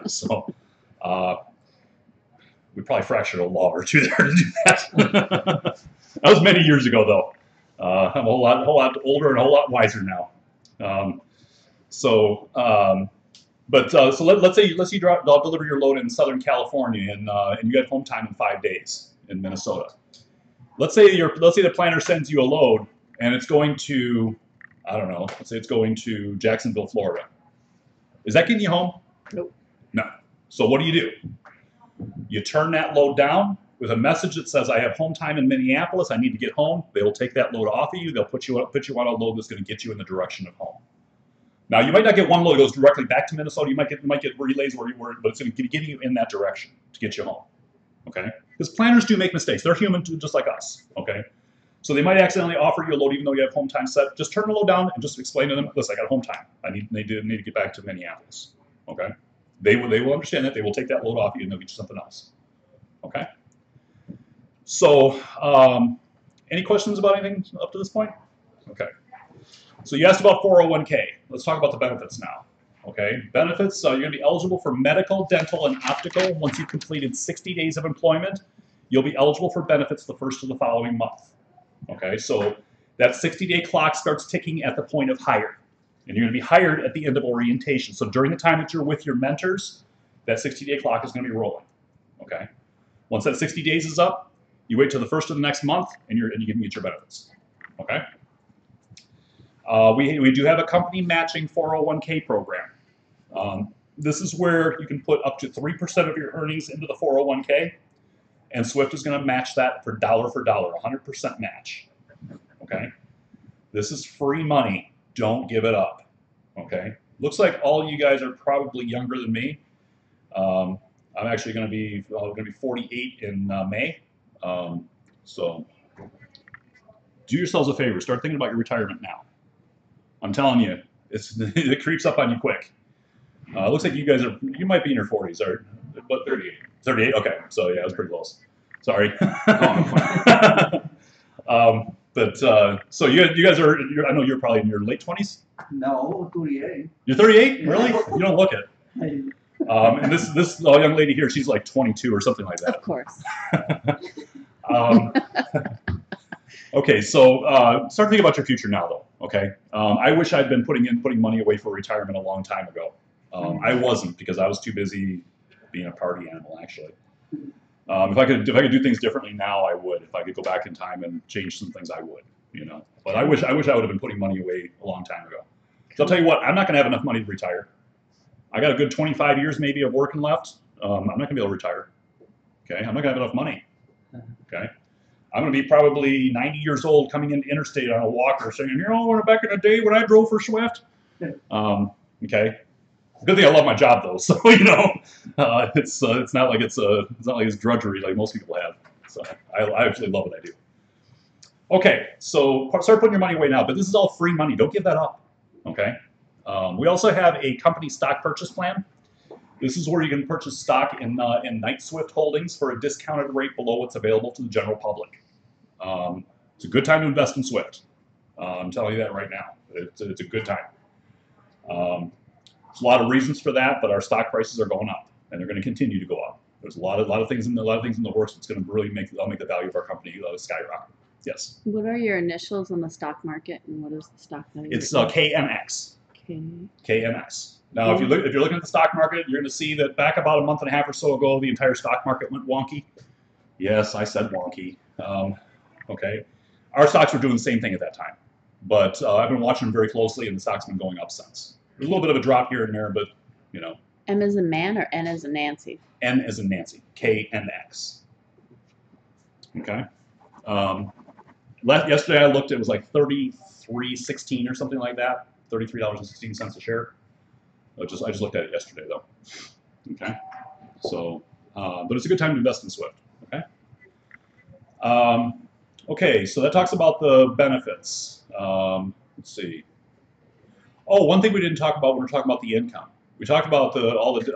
So we probably fractured a log or two there to do that. That was many years ago, though. I'm a whole lot older and a whole lot wiser now. Let's say you deliver your load in Southern California and you get home time in 5 days in Minnesota. Let's say the planner sends you a load and it's going to, I don't know, let's say it's going to Jacksonville, Florida. Is that getting you home? Nope. No. So what do? You turn that load down with a message that says, I have home time in Minneapolis, I need to get home. They will take that load off of you. They'll put you on a load that's going to get you in the direction of home. Now, you might not get one load that goes directly back to Minnesota. You might get relays where you were, but it's going to be getting you in that direction to get you home. Okay? Because planners do make mistakes. They're human too, just like us. Okay? So they might accidentally offer you a load even though you have home time set. Just turn the load down and just explain to them, listen, I got home time. I need to get back to Minneapolis. Okay? They will understand that. They will take that load off you and they'll get you something else. Okay? So, any questions about anything up to this point? Okay. So you asked about 401k. Let's talk about the benefits now. Okay, benefits, you're going to be eligible for medical, dental, and optical. Once you've completed 60 days of employment, you'll be eligible for benefits the first of the following month. Okay, so that 60-day clock starts ticking at the point of hire. And you're going to be hired at the end of orientation. So during the time that you're with your mentors, that 60-day clock is going to be rolling. Okay, once that 60 days is up, you wait till the first of the next month, and you can get your benefits. Okay. We do have a company matching 401k program. This is where you can put up to 3% of your earnings into the 401k, and Swift is going to match that for dollar, 100% match. Okay. This is free money. Don't give it up. Okay. Looks like all you guys are probably younger than me. I'm actually going to be 48 in May. So do yourselves a favor. Start thinking about your retirement now. I'm telling you, it creeps up on you quick. Looks like you guys you might be in your 40s, but 38. 38. Okay, so yeah, I was pretty close. Sorry. So you guys are. I know you're probably in your late 20s. No, 38. You're 38? Really? You don't look it. And this young lady here, she's like 22 or something like that. Of course. Okay, so start thinking about your future now, though. Okay, I wish I'd been putting money away for retirement a long time ago. I wasn't because I was too busy being a party animal. Actually, if I could do things differently now, I would. If I could go back in time and change some things, I would. You know, but I wish I would have been putting money away a long time ago. So I'll tell you what, I'm not going to have enough money to retire. I got a good 25 years maybe of working left. I'm not going to be able to retire. Okay, I'm not going to have enough money. Okay. I'm going to be probably 90 years old coming into Interstate on a walker saying, you know, back in the day when I drove for Swift. Okay. Good thing I love my job though, so you know, it's not like it's drudgery like most people have. So I actually love what I do. Okay, so start putting your money away now, but this is all free money. Don't give that up. Okay. We also have a company stock purchase plan. This is where you can purchase stock in Knight Swift Holdings for a discounted rate below what's available to the general public. It's a good time to invest in Swift. I'm telling you that right now. It's a good time. There's a lot of reasons for that, but our stock prices are going up, and they're going to continue to go up. There's a lot of things in the works that's going to really make the value of our company skyrocket. Yes. What are your initials on the stock market, and what is the stock value? It's KMX. Okay. KMX. Now, if you're looking at the stock market, you're going to see that back about a month and a half or so ago, the entire stock market went wonky. Yes, I said wonky. Okay. Our stocks were doing the same thing at that time, but I've been watching them very closely, and the stock's been going up since. There's a little bit of a drop here and there, but you know. M as in man or N as in Nancy? N as in Nancy. KMX. Okay. Yesterday I looked. It was like $33.16 or something like that. $33.16 a share. I just looked at it yesterday though. Okay. So, but it's a good time to invest in Swift. Okay. Okay. So that talks about the benefits. Let's see. Oh, one thing we didn't talk about when we were talking about the income. We talked about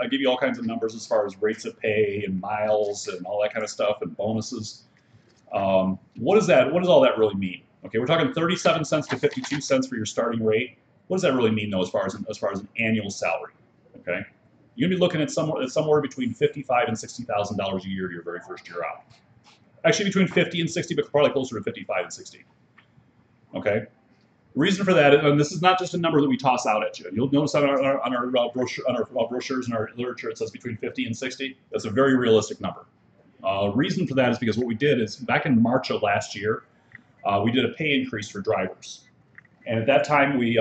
I give you all kinds of numbers as far as rates of pay and miles and all that kind of stuff and bonuses. What does all that really mean? Okay, we're talking 37 cents to 52 cents for your starting rate. What does that really mean though, as far as an annual salary? Okay, you're gonna be looking at somewhere between $55,000 and $60,000 a year your very first year out. Actually, between 50 and 60, but probably closer to 55 and 60. Okay. Reason for that, and this is not just a number that we toss out at you. You'll notice on our brochures and our literature, it says between 50 and 60. That's a very realistic number. Reason for that is because what we did is back in March of last year, we did a pay increase for drivers, and at that time we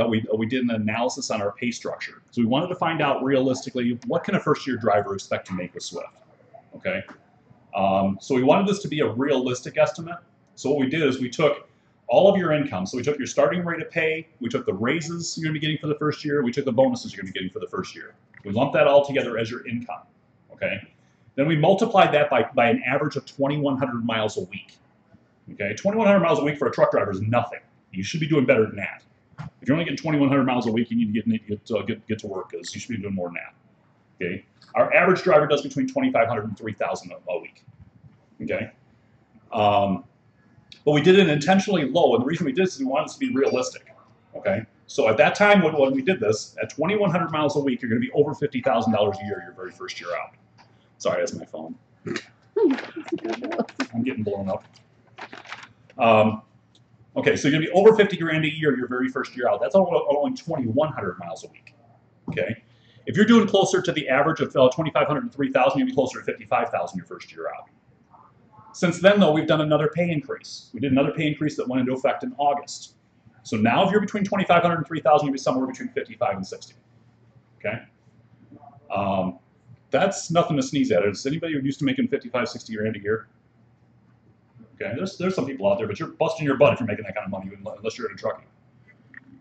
did an analysis on our pay structure. So we wanted to find out realistically what can a first-year driver expect to make with Swift. Okay, so we wanted this to be a realistic estimate. So what we did is we took all of your income. So we took your starting rate of pay, we took the raises you're going to be getting for the first year, we took the bonuses you're going to be getting for the first year. We lumped that all together as your income, okay? Then we multiplied that by an average of 2,100 miles a week, okay? 2,100 miles a week for a truck driver is nothing. You should be doing better than that. If you're only getting 2,100 miles a week, you need to get to work because you should be doing more than that, okay? Our average driver does between 2,500 and 3,000 a week, okay? But we did it intentionally low, and the reason we did this is we wanted this to be realistic, okay? So at that time when we did this, at 2,100 miles a week, you're going to be over $50,000 a year your very first year out. Sorry, that's my phone. I'm getting blown up. Okay, so you're going to be over 50 grand a year your very first year out. That's only 2,100 miles a week, okay? If you're doing closer to the average of 2,500 and 3,000, you'll be closer to 55,000 your first year out. Since then, though, we've done another pay increase. We did another pay increase that went into effect in August. So now if you're between 2,500 and 3,000, you'll be somewhere between 55 and 60, okay? That's nothing to sneeze at. Is anybody who used to making 55, 60 grand a year? Okay, there's some people out there, but you're busting your butt if you're making that kind of money, unless you're in a trucking.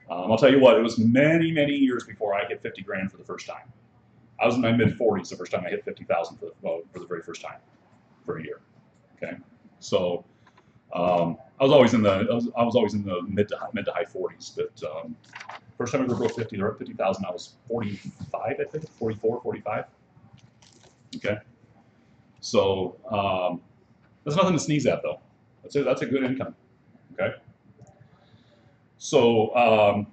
I'll tell you what, it was many, many years before I hit 50 grand for the first time. I was in my mid 40s the first time I hit 50,000 for the very first time for a year. Okay, so I was always in the mid to high 40s, but first time I ever broke 50,000, I was 45, I think, 44, 45. Okay, so that's nothing to sneeze at, though. That's a good income. Okay, so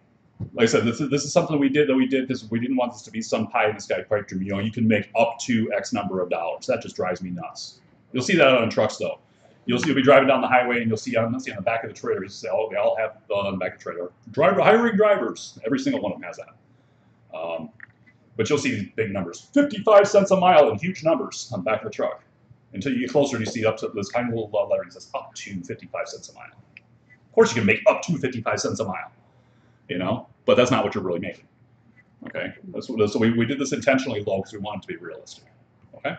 like I said, this is something we did because we didn't want this to be some pie in the sky pipe dream. You know, you can make up to X number of dollars. That just drives me nuts. You'll see that on trucks, though. You'll be driving down the highway and you'll see on the back of the trailer, you say, oh, they all have on the back of the trailer. Hiring drivers. Every single one of them has that. But you'll see these big numbers, 55 cents a mile, in huge numbers on the back of the truck. Until you get closer and you see up to this tiny little lettering that says up to 55 cents a mile. Of course you can make up to 55 cents a mile, you know, but that's not what you're really making. Okay, so we did this intentionally low because we wanted to be realistic. Okay?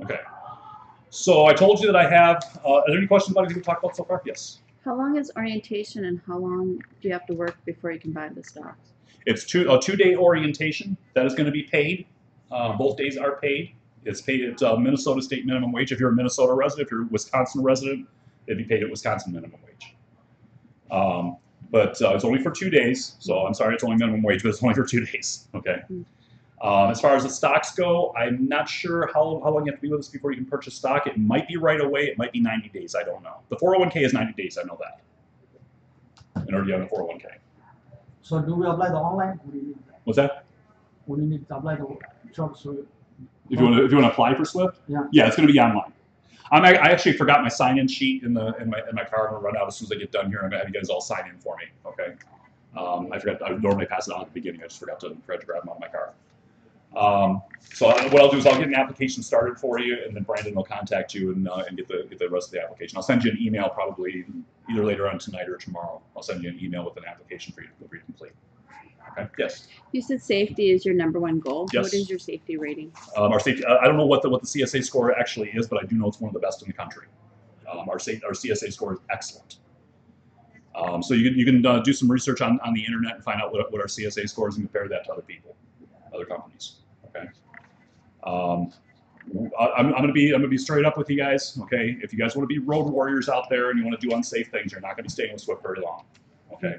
Okay. So I told you that I have, are there any questions about anything we talked about so far? Yes. How long is orientation and how long do you have to work before you can buy the stocks? It's a two-day orientation that is going to be paid. Both days are paid. It's paid at Minnesota state minimum wage. If you're a Minnesota resident, if you're a Wisconsin resident, it'd be paid at Wisconsin minimum wage. But it's only for 2 days. So I'm sorry, it's only minimum wage, but it's only for 2 days. Okay. As far as the stocks go, I'm not sure how long you have to be with us before you can purchase stock. It might be right away. It might be 90 days. I don't know. The 401k is 90 days. I know that. In order to get on the 401k. So do we apply the online? What's that? We need to apply the job. So If you want to apply for Swift, yeah, it's going to be online. I actually forgot my sign-in sheet in my car. I'm gonna run out as soon as I get done here. I'm gonna have you guys all sign in for me. Okay. I forgot. I normally pass it on at the beginning. I just forgot to grab them out of my car. So what I'll do is I'll get an application started for you, and then Brandon will contact you and get the rest of the application. I'll send you an email probably either later on tonight or tomorrow. I'll send you an email with an application for you to complete. Okay. Yes. You said safety is your #1 goal. Yes. What is your safety rating? Our safety. I don't know what the CSA score actually is, but I do know it's one of the best in the country. Our CSA score is excellent. So you can do some research on the internet and find out what our CSA score is and compare that to other people, other companies. Okay. I'm gonna be straight up with you guys. Okay. If you guys want to be road warriors out there and you want to do unsafe things, you're not going to be staying with Swift very long. Okay.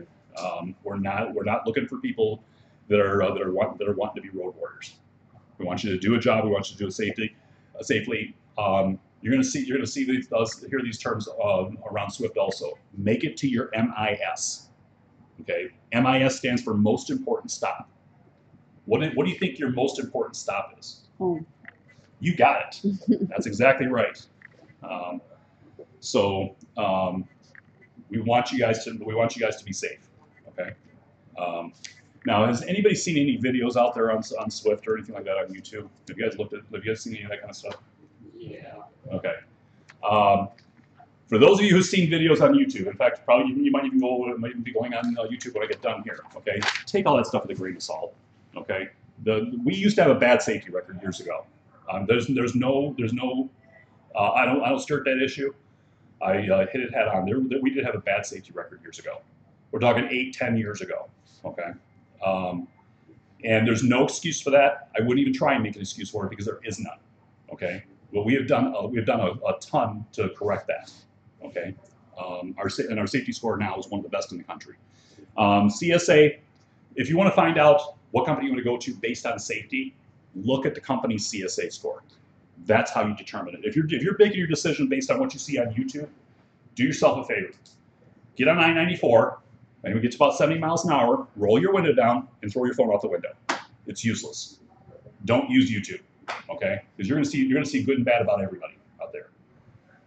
We're not looking for people that are wanting to be road warriors. We want you to do a job. We want you to do it safely. You're gonna see hear these terms around Swift also. Make it to your MIS. Okay, MIS stands for most important stop. What do you think your most important stop is? Home. You got it. That's exactly right. We want you guys to be safe. Okay. Now, has anybody seen any videos out there on Swift or anything like that on YouTube? Have you guys seen any of that kind of stuff? Yeah. Okay. For those of you who've seen videos on YouTube, in fact, probably you might even be going on YouTube when I get done here. Okay. Take all that stuff with a grain of salt. Okay. We used to have a bad safety record years ago. There's no. I don't skirt that issue. I hit it head on. We did have a bad safety record years ago. We're talking 8-10 years ago. Okay. And there's no excuse for that. I wouldn't even try and make an excuse for it because there is none. Okay. Well, we have done a ton to correct that. Okay. Our safety score now is one of the best in the country. CSA, if you want to find out what company you want to go to based on safety, look at the company's CSA score. That's how you determine it. If you're making your decision based on what you see on YouTube, do yourself a favor. Get on I-94, and we get to about 70 miles an hour, roll your window down, and throw your phone out the window. It's useless. Don't use YouTube, okay? Because you're gonna see good and bad about everybody out there.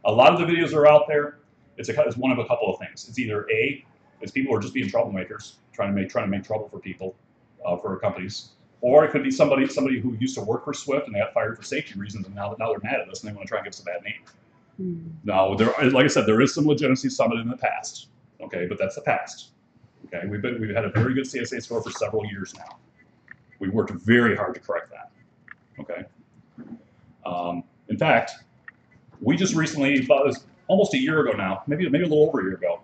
A lot of the videos that are out there, it's one of a couple of things. It's either it's people who are just being troublemakers, trying to make trouble for people, for companies. Or it could be somebody who used to work for Swift and they got fired for safety reasons, and now they're mad at us and they want to try and give us a bad name. Now, like I said, there is some legitimacy to some of it in the past. Okay, but that's the past. Okay, we've had a very good CSA score for several years now. We worked very hard to correct that. Okay. In fact, we just recently, about almost a year ago now, maybe a little over a year ago,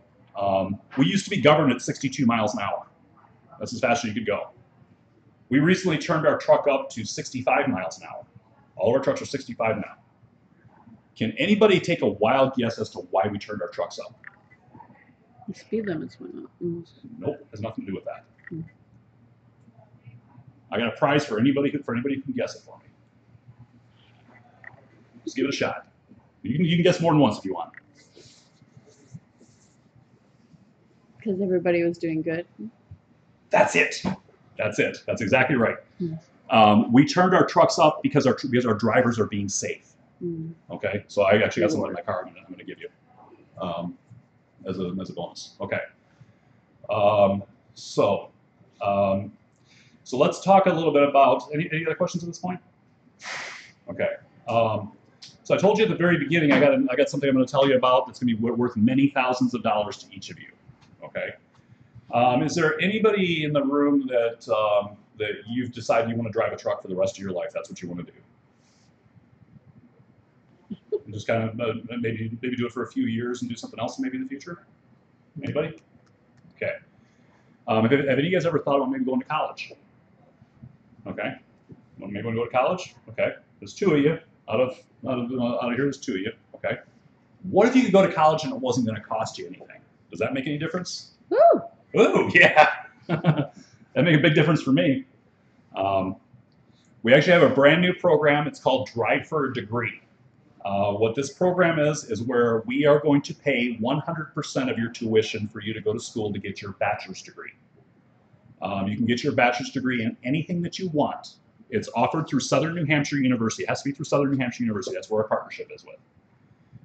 We used to be governed at 62 miles an hour. That's as fast as you could go. We recently turned our truck up to 65 miles an hour. All of our trucks are 65 now. Can anybody take a wild guess as to why we turned our trucks up? The speed limits went up. Nope, has nothing to do with that. Hmm. I got a prize for anybody who can guess it for me. Just give it a shot. You can guess more than once if you want. Because everybody was doing good. That's it. That's it. That's exactly right. Hmm. We turned our trucks up because our drivers are being safe. Hmm. Okay, so I actually got something in my car I'm going to give you as a bonus. Okay. So let's talk a little bit about any other questions at this point. Okay. So I told you at the very beginning I got something I'm going to tell you about that's going to be worth many thousands of dollars to each of you. Okay. Is there anybody in the room that that you've decided you want to drive a truck for the rest of your life? That's what you want to do. And just kind of maybe do it for a few years and do something else maybe in the future. Anybody? Okay. Have any of you guys ever thought about maybe going to college? Okay. Maybe want to go to college? Okay. There's two of you out of here. There's two of you. Okay. What if you could go to college and it wasn't going to cost you anything? Does that make any difference? Woo! Ooh, yeah. That make a big difference for me. We actually have a brand new program. It's called Drive for a Degree. What this program is where we are going to pay 100% of your tuition for you to go to school to get your bachelor's degree. You can get your bachelor's degree in anything that you want. It's offered through Southern New Hampshire University. It has to be through Southern New Hampshire University. That's where our partnership is with.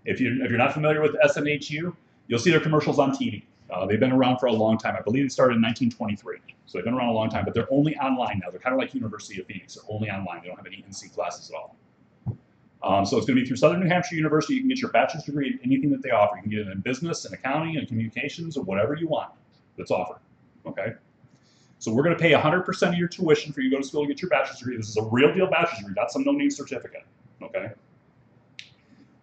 If you're not familiar with SNHU, you'll see their commercials on TV. They've been around for a long time. I believe they started in 1923. So they've been around a long time, but they're only online now. They're kind of like University of Phoenix. They're only online. They don't have any NC classes at all. So it's going to be through Southern New Hampshire University. You can get your bachelor's degree in anything that they offer. You can get it in business and accounting and communications or whatever you want that's offered. Okay. So we're going to pay 100% of your tuition for you to go to school and get your bachelor's degree. This is a real deal bachelor's degree, not some no-name certificate. Okay.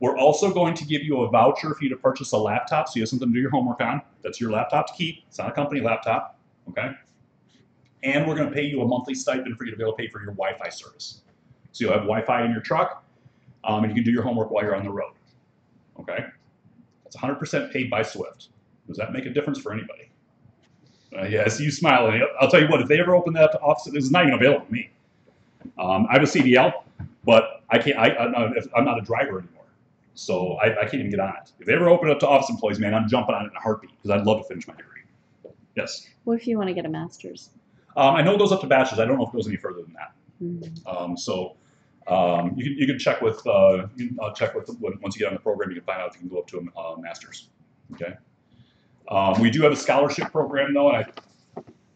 We're also going to give you a voucher for you to purchase a laptop so you have something to do your homework on. That's your laptop to keep. It's not a company laptop. Okay. And we're going to pay you a monthly stipend for you to be able to pay for your Wi-Fi service. So you'll have Wi-Fi in your truck, and you can do your homework while you're on the road. Okay. That's 100% paid by Swift. Does that make a difference for anybody? Yeah, I see you smiling. I'll tell you what, if they ever open that office, this is not even available to me. I have a CDL, but I can't. I'm not a driver anymore, so I can't even get on it. If they ever open it up to office employees, man, I'm jumping on it in a heartbeat because I'd love to finish my degree. Yes. What if you want to get a master's? I know it goes up to bachelor's. I don't know if it goes any further than that. Mm. You can check with once you get on the program, you can find out if you can go up to a master's. Okay. We do have a scholarship program though, and I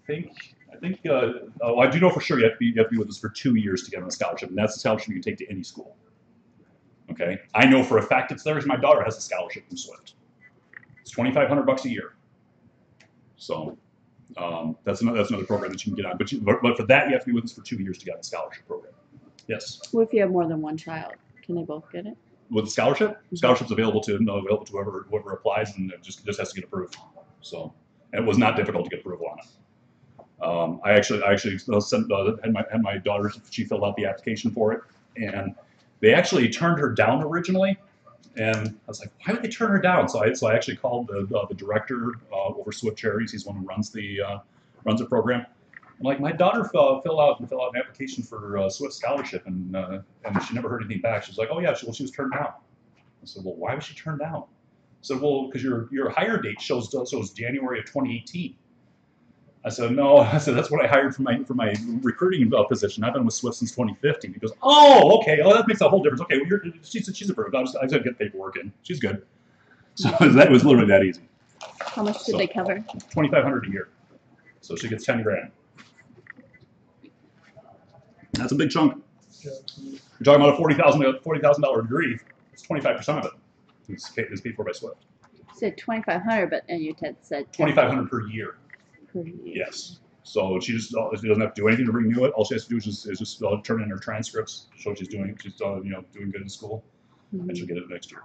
think I do know for sure you have to be with us for 2 years to get on a scholarship, and that's a scholarship you can take to any school. Okay. I know for a fact it's there because my daughter has a scholarship from Swift. It's $2,500 a year. So that's another program that you can get on. But for that, you have to be with us for 2 years to get on the scholarship program. Yes. What if you have more than one child? Can they both get it? With the scholarship, scholarship's available to whoever applies, and it just has to get approved. So, and it was not difficult to get approval on it. I actually had my daughter. She filled out the application for it, and they actually turned her down originally. And I was like, why would they turn her down? So I actually called the director over Swift Charities. He's one who runs the program. I'm like, my daughter filled out an application for Swift scholarship, and she never heard anything back. She was like, oh yeah, she was turned down. I said, well, why was she turned down? I said, well, because your hire date shows January of 2018. I said, no. I said, that's what I hired for my recruiting position. I've been with Swift since 2015. He goes, oh, okay. Oh, that makes a whole difference. Okay, well, she's approved. I just got to get paperwork in. She's good. So that was literally that easy. How much did they cover? $2,500 a year. So she gets 10 grand. That's a big chunk. You're talking about a $40,000 degree. It's 25% of it. It's paid for by Swift. You said $2,500, but and you said $2,500 per year. per year. Yes. So she doesn't have to do anything to renew it. All she has to do is just turn in her transcripts, show what she's doing. She's doing good in school, and she'll get it next year.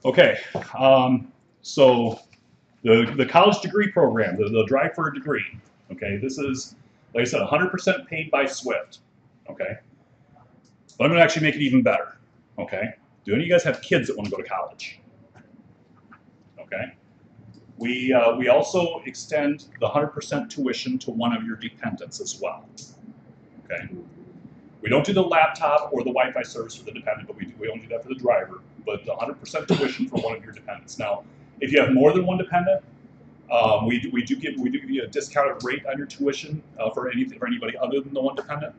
Okay. So The college degree program, the drive for a degree. Okay, this is, like I said, 100% paid by Swift. Okay, but I'm going to actually make it even better. Okay, do any of you guys have kids that want to go to college? Okay, we also extend the 100% tuition to one of your dependents as well. Okay, we don't do the laptop or the Wi-Fi service for the dependent, but we don't do that for the driver. But the 100% tuition for one of your dependents. Now, if you have more than one dependent, we do give you a discounted rate on your tuition for anybody other than the one dependent.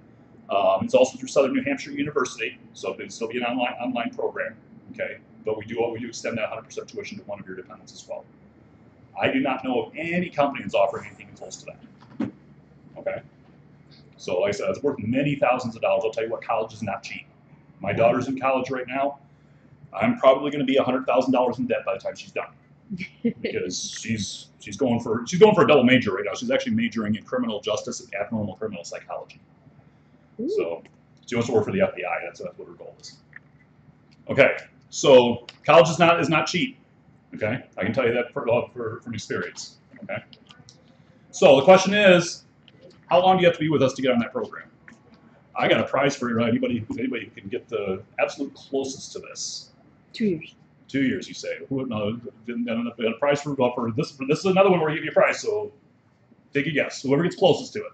It's also through Southern New Hampshire University, so it'll still be an online program. Okay, but we do extend that 100% tuition to one of your dependents as well. I do not know of any company that's offering anything close to that. Okay, so like I said, it's worth many thousands of dollars. I'll tell you what, college is not cheap. My daughter's in college right now. I'm probably going to be $100,000 in debt by the time she's done, because she's going for a double major right now. She's actually majoring in criminal justice and abnormal criminal psychology. Ooh. So she wants to work for the FBI. That's what her goal is. Okay, so college is not cheap. Okay, I can tell you that from experience. Okay, so the question is, how long do you have to be with us to get on that program? I got a prize for anybody who can get the absolute closest to this. 2 years. 2 years, you say? No, didn't a prize for this. This is another one where I give you a prize. So take a guess. Whoever gets closest to it.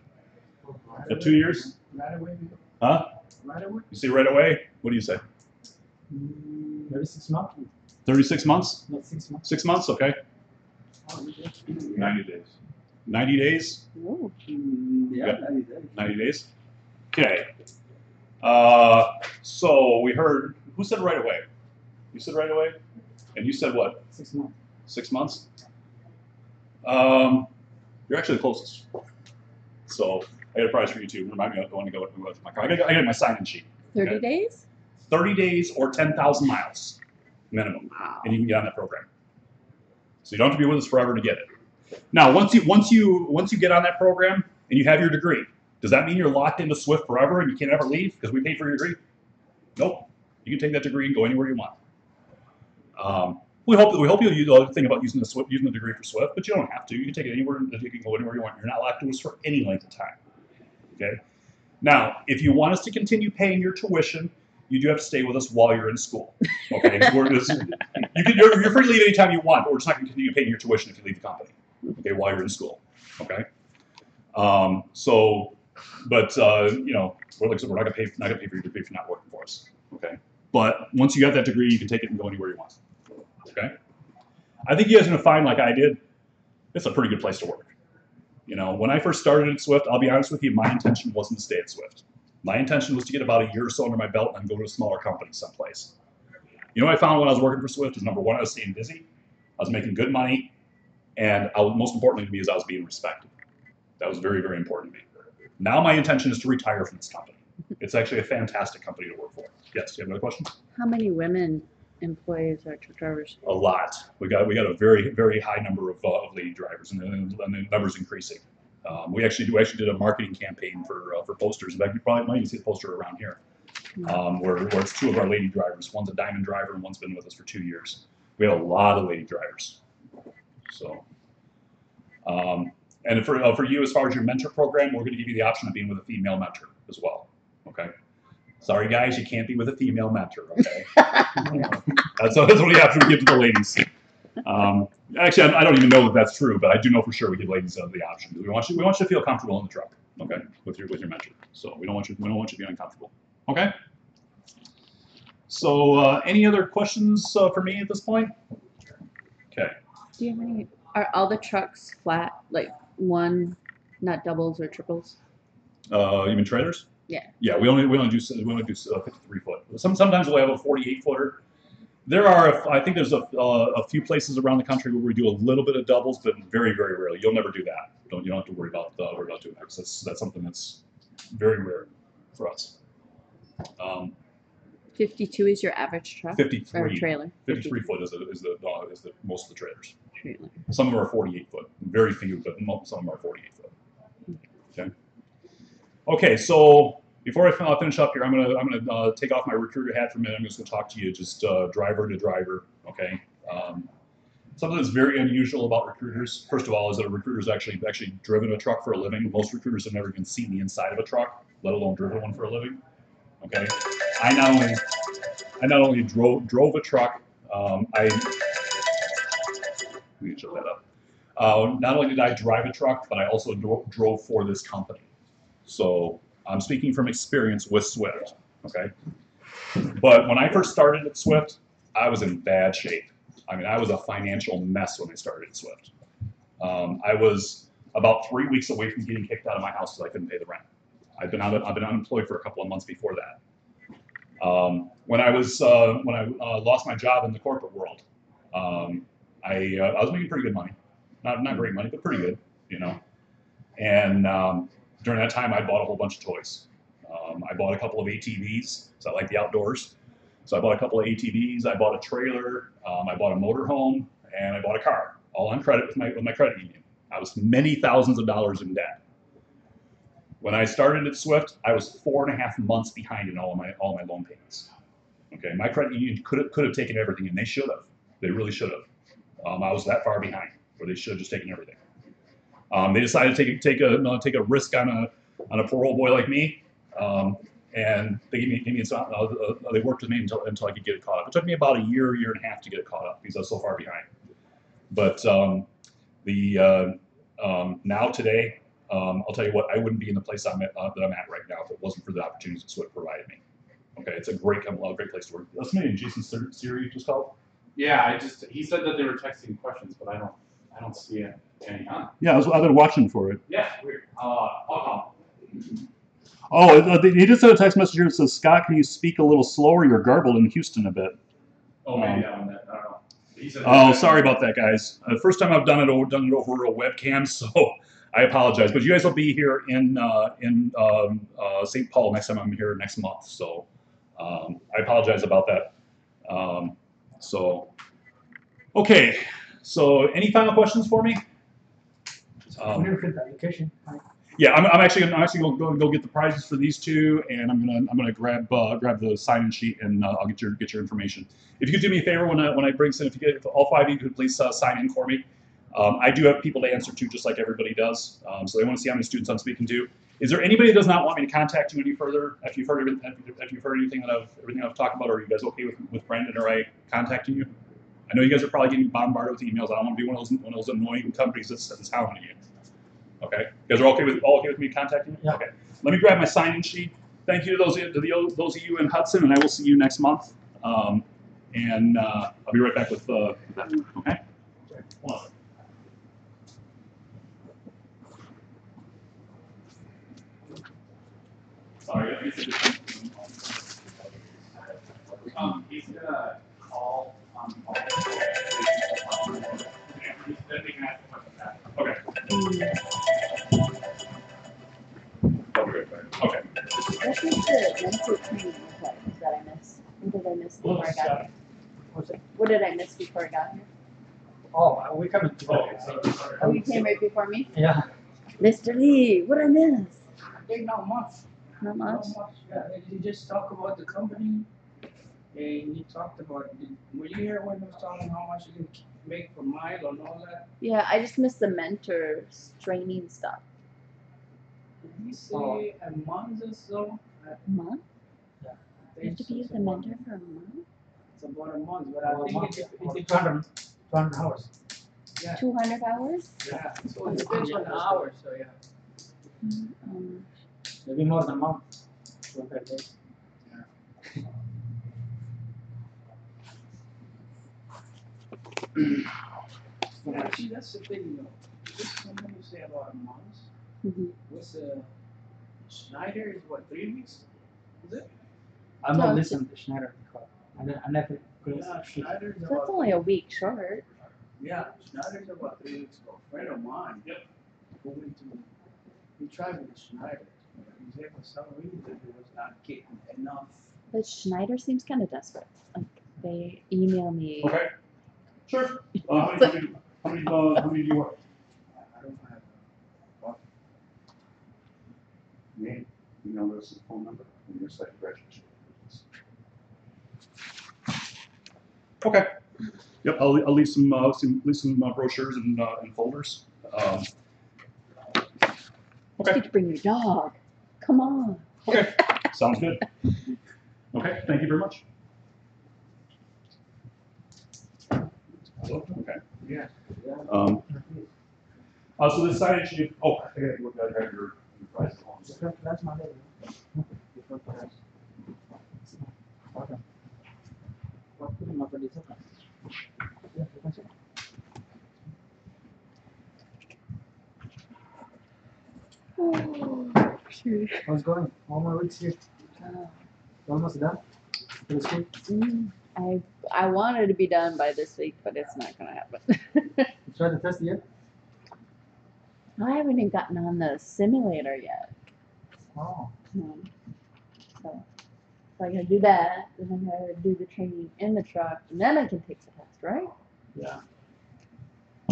At 2 years? Right away. Huh? Right away. You say right away? What do you say? Maybe 6 months. 36 months? Not 6 months. 6 months? Okay. 90 days. 90 days? Ooh. Yeah, Yep. 90 days. 90 days? Okay. So we heard, who said right away? You said right away? And you said what? 6 months. 6 months? You're actually the closest. So I got a prize for you too. Remind me of going to go with my car. I got my sign-in sheet. 30 Okay. days? 30 days or 10,000 miles minimum, Wow. and you can get on that program. So you don't have to be with us forever to get it. Now, once you get on that program and you have your degree, does that mean you're locked into Swift forever and you can't ever leave because we paid for your degree? Nope. You can take that degree and go anywhere you want. We hope you'll think about using the degree for Swift, but you don't have to. You can take it anywhere. You can go anywhere you want. You're not locked to us for any length of time. Okay. Now, if you want us to continue paying your tuition, you do have to stay with us while you're in school. Okay. You're free to leave anytime you want, but we're just not going to continue paying your tuition if you leave the company. Okay, while you're in school. Okay. You know, like I said, we're not going to pay for your degree if you're not working for us. Okay. But once you got that degree, you can take it and go anywhere you want. Okay. I think you guys are going to find, like I did, it's a pretty good place to work. You know, when I first started at Swift, I'll be honest with you, my intention wasn't to stay at Swift. My intention was to get about a year or so under my belt and go to a smaller company someplace. You know what I found when I was working for Swift is, number one, I was staying busy, I was making good money, and most importantly to me is I was being respected. That was very, very important to me. Now my intention is to retire from this company. It's actually a fantastic company to work for. Yes, do you have another question? How many women employees are truck drivers? A lot. We got a very, very high number of lady drivers, and the number's increasing. We actually did a marketing campaign for posters. In fact, you probably might even see the poster around here, where it's two of our lady drivers. One's a diamond driver, and one's been with us for 2 years. We have a lot of lady drivers. So, and for you, as far as your mentor program, we're going to give you the option of being with a female mentor as well. Okay. Sorry, guys, you can't be with a female mentor. Okay. That's what we have to give to the ladies. Actually, I don't even know that that's true, but I do know for sure we give ladies the option. We want you to feel comfortable in the truck, okay, with your mentor. So we don't want you to be uncomfortable. Okay. So any other questions for me at this point? Okay. Do you have any? Are all the trucks flat, like one, not doubles or triples? You mean trailers? Yeah. Yeah, we only do 53 foot. Sometimes we'll have a 48 footer. There are, I think there's a few places around the country where we do a little bit of doubles, but very, very rarely. You'll never do that. You don't have to worry about doing that, because that's something that's very rare for us. 52 is your average truck? 53. Or trailer? 53 foot is the most of the trailers. Trailer. Some of them are 48 foot. Very few, but some of them are 48 foot. Okay. Okay, so before I finish up here, I'm gonna take off my recruiter hat for a minute. I'm just gonna talk to you just driver to driver. Okay. Something that's very unusual about recruiters, first of all, is that a recruiter's actually driven a truck for a living. Most recruiters have never even seen the inside of a truck, let alone driven one for a living. Okay, I not only drove a truck. Let me shut that up. Not only did I drive a truck, but I also drove for this company. So I'm speaking from experience with Swift. Okay, but when I first started at Swift, I was in bad shape. I mean, I was a financial mess when I started at Swift. I was about 3 weeks away from getting kicked out of my house because I couldn't pay the rent. I've been unemployed for a couple of months before that. When I lost my job in the corporate world, I was making pretty good money, not great money, but pretty good, you know. And during that time, I bought a whole bunch of toys. I bought a couple of ATVs, so I like the outdoors. So I bought a couple of ATVs, I bought a trailer, I bought a motorhome, and I bought a car, all on credit with my credit union. I was many thousands of dollars in debt. When I started at Swift, I was 4.5 months behind in all my loan payments. Okay, my credit union could have taken everything, and they should have. They really should have. I was that far behind, where they should have just taken everything. They decided to take a risk on a poor old boy like me. And they they worked with me until I could get it caught up. It took me about a year and a half to get it caught up because I was so far behind. But now today, I'll tell you what, I wouldn't be in the place that I'm at right now if it wasn't for the opportunities that Swift provided me. Okay, it's a great place to work. That's me and Jason Siri just called. Yeah, he said that they were texting questions, but I don't see any on. Yeah, I've been watching for it. Yeah, weird. I'll call. Oh, he just sent a text message here that says, Scott, can you speak a little slower? You're garbled in Houston a bit. Oh, maybe that one. I don't know. He said Sorry about that, guys. First time I've done it over a webcam, so I apologize. But you guys will be here in St. Paul next time I'm here next month, so I apologize about that. Okay. So any final questions for me? When you fill the application, Yeah, I'm actually going to go get the prizes for these two, and I'm gonna grab the sign-in sheet, and I'll get your information. If you could do me a favor when I bring some, if all 5 of you could please sign in for me. I do have people to answer to, just like everybody does. So they want to see how many students I'm speaking to. Is there anybody that does not want me to contact you any further after you've heard everything I've talked about? Or are you guys okay with Brandon or I contacting you? I know you guys are probably getting bombarded with emails. I don't want to be one of those annoying companies that's hounding you. Okay, you guys are all okay with me contacting you? Yeah. Okay, let me grab my sign-in sheet. Thank you to those of you in Hudson, and I will see you next month. I'll be right back with that. Okay. Hold on. Sorry, He's gonna call. Okay. I'll be right back. Okay. What did the mental training look like that I missed? What did I miss before I got here? what's it? What did I miss before I got here? Oh, we coming together. Oh, you came right before me? Yeah. Mr. Lee, what did I miss? I think not much. Not much. Yeah, you just talk about the company, and you talked about, were you here when he was talking how much you can make per mile and all that? Yeah, I just missed the mentors training stuff. Did he say a month or so? A month? I You have think to be so, with a mentor for a month? It's about a month, but I think it's 200 hours. yeah, 200 hours? yeah, so it depends on the hours, so yeah. Maybe more than a month. 25 days. But actually, that's the thing, you know, just something you say about a month, Mm-hmm. what's Schneider is what, 3 weeks? Is it? I'm So not it's- listening to Schneider before. I never. Yeah, Schneider's So that's about, only a week short. yeah, Schneider's about 3 weeks ago. A friend of mine. Yep. He tried with Schneider. He said for some reason it was not getting enough. But Schneider seems kind of desperate. Like, they email me. Okay. Sure. How many do you work? I don't have Name, email address, and phone number, and your site graduation. Okay. Yep, I'll leave some brochures and folders. You get to bring your dog. Come on. Okay, sounds good. Okay, thank you very much. Okay. Yeah. So this signage, I gotta look at your price. That's my name. Different class. Okay. What put him up at the top? Yeah, you can see. How's it going? All my weeks here. Almost done? For the school? I wanted to be done by this week, but it's not gonna happen. You tried the test yet? I haven't even gotten on the simulator yet. Oh. So I gotta do that, and then I gotta do the training in the truck, and then I can take the test, right? Yeah.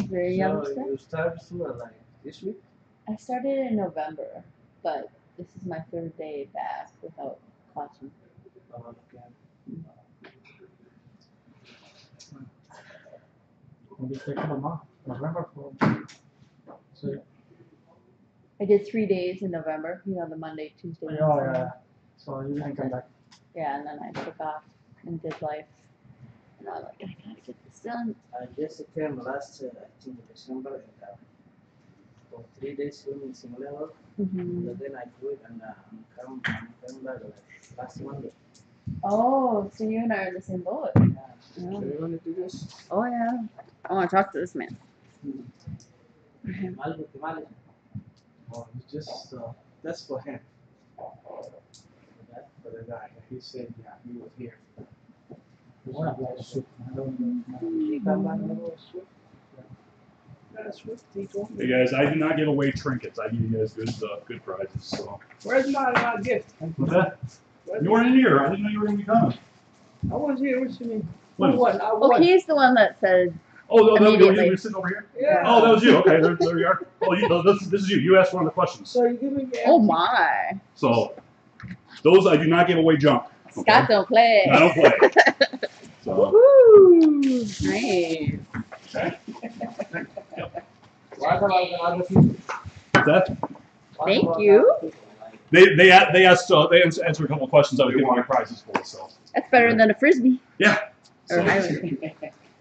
Very young So stuff. you start school like this week? I started in November, but this is my third day back without classroom. Oh, okay. Maybe take a month. November for. So, I did 3 days in November, you know, the Monday, Tuesday, Wednesday. oh, yeah. So you didn't come back. Yeah, and then I took off and did life. And I was like, I gotta get this done. I just came last, I think December, and for 3 days in similar, Mm-hmm. and then I quit and I'm back like last Monday. Oh, so you and I are in the same boat. Yeah. Yeah. So you want to do this? Oh, yeah. I want to talk to this man. Malay. Oh, it's just that's for him. That for the guy. He said, yeah, he was here. What about soup? I don't know. He come back and go swift. That's swift. He told me. Hey guys, I do not give away trinkets. I give you guys good prizes. So. Where's my gift? What's that? You weren't in here. I didn't know you were going to be coming. I was here. What you mean? When? I won. I Well, won. he's the one that said, Oh, Immediately. you're sitting over here? Yeah. Oh, that was you. Okay, there you are. Oh, this is you. You asked one of the questions. So you give me the oh my. So, those, I do not give away junk. Okay? Scott don't play. I don't play. So, Woohoo. Nice. okay. What about the other people? What's that? What Thank about the you. other people? They answered a couple of questions I was giving away prizes for. So, That's better than a frisbee. yeah. Or So, highway.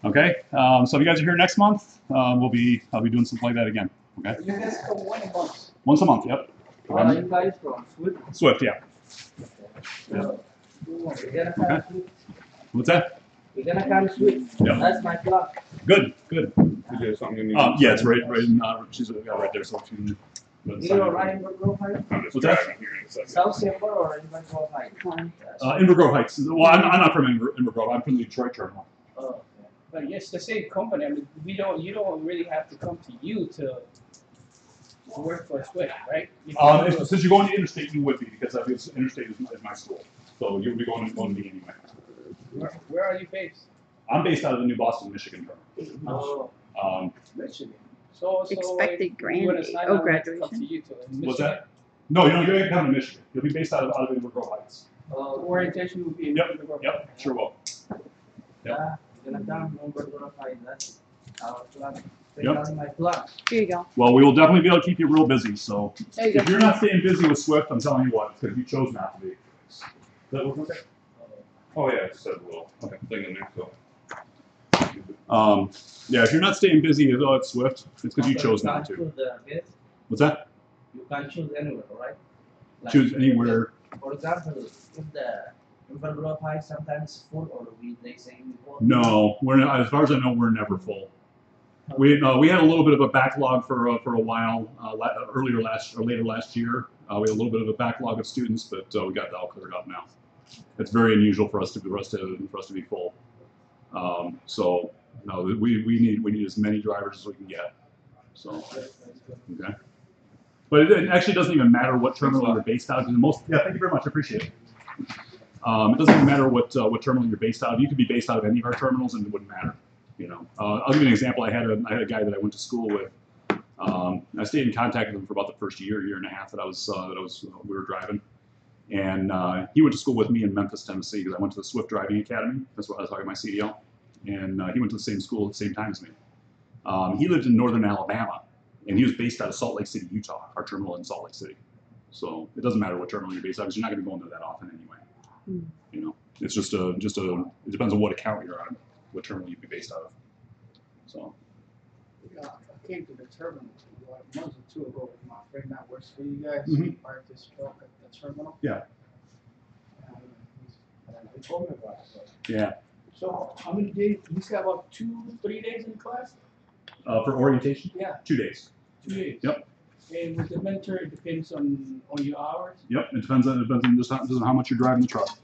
okay. So if you guys are here next month, I'll be doing something like that again. Okay. You guys come 1 month. Once a month. Yep. Where are you guys from? Swift? Swift. Yeah. We're gonna come Swift. What's that? We're gonna come Swift. Yeah. That's my plan. Good. Good. Is there something you need? Yeah, it's right in. She's got right there. So if you can. You're right in Grove Heights? I'm just What's that? driving here in a second. South Simba or in Grove Heights? Inver Grove Heights. Well, I'm not from Inver Grove. I'm from the Detroit terminal. Oh, okay. But yes, the same company. I mean, you don't really have to come to you to work for Swift, right? You can do it. Since you're going to Interstate, you would be because Interstate is my school, so you'll be going to me anyway. Where are you based? I'm based out of the New Boston, Michigan terminal. Oh, Michigan. So Expected like, you wanna grandbaby. sign Oh, up, we have to come graduation. to you to What's Michigan. that? No, you're going to come to Michigan. You'll be based out of Inver Grove Heights. Orientation will be in Yep, Michigan. Yep, sure will. yeah. We're gonna come in Grove Heights. That's our plan. Yep. That's my plan. Here you go. Well, we will definitely be able to keep you real busy. So There you if go. you're not staying busy with Swift, I'm telling you what, because you chose not to be. Is that what okay? Oh, yeah, it said a little thing in there, so. Yeah, if you're not staying busy at Swift, it's because you chose not to. Choose the guest. What's that? You can choose anywhere, right? Like, Choose anywhere. For example, if the Inver Grove Heights sometimes full or they say we go. No, we're not, as far as I know, we're never full. We had a little bit of a backlog for a while later last year. We had a little bit of a backlog of students, but we got that all cleared up now. It's very unusual for us to be full. So no, we need as many drivers as we can get. So okay, but it actually doesn't even matter what terminal you're based out of. Thank you very much, I appreciate it. It doesn't even matter what terminal you're based out of. You could be based out of any of our terminals, and it wouldn't matter. You know, I'll give you an example. I had a guy that I went to school with. I stayed in contact with him for about the first year and a half that we were driving, and he went to school with me in Memphis, Tennessee, because I went to the Swift Driving Academy. That's where I got my CDL. and he went to the same school at the same time as me. He lived in northern Alabama, and he was based out of Salt Lake City, Utah, our terminal in Salt Lake City. So it doesn't matter what terminal you're based out of, because you're not going to go into that often anyway. You know, it's just a, it depends on what account you're on, what terminal you'd be based out of. So. Yeah, I came to the terminal like a month or two ago. My friend that works for you guys parked his truck at the terminal. Yeah. They told me about it. Yeah. So how many days? He's got about 2-3 days in class. For orientation? Yeah. 2 days. 2 days. Yep. And with the mentor, it depends on your hours. Yep. It depends on just how much you're driving the truck.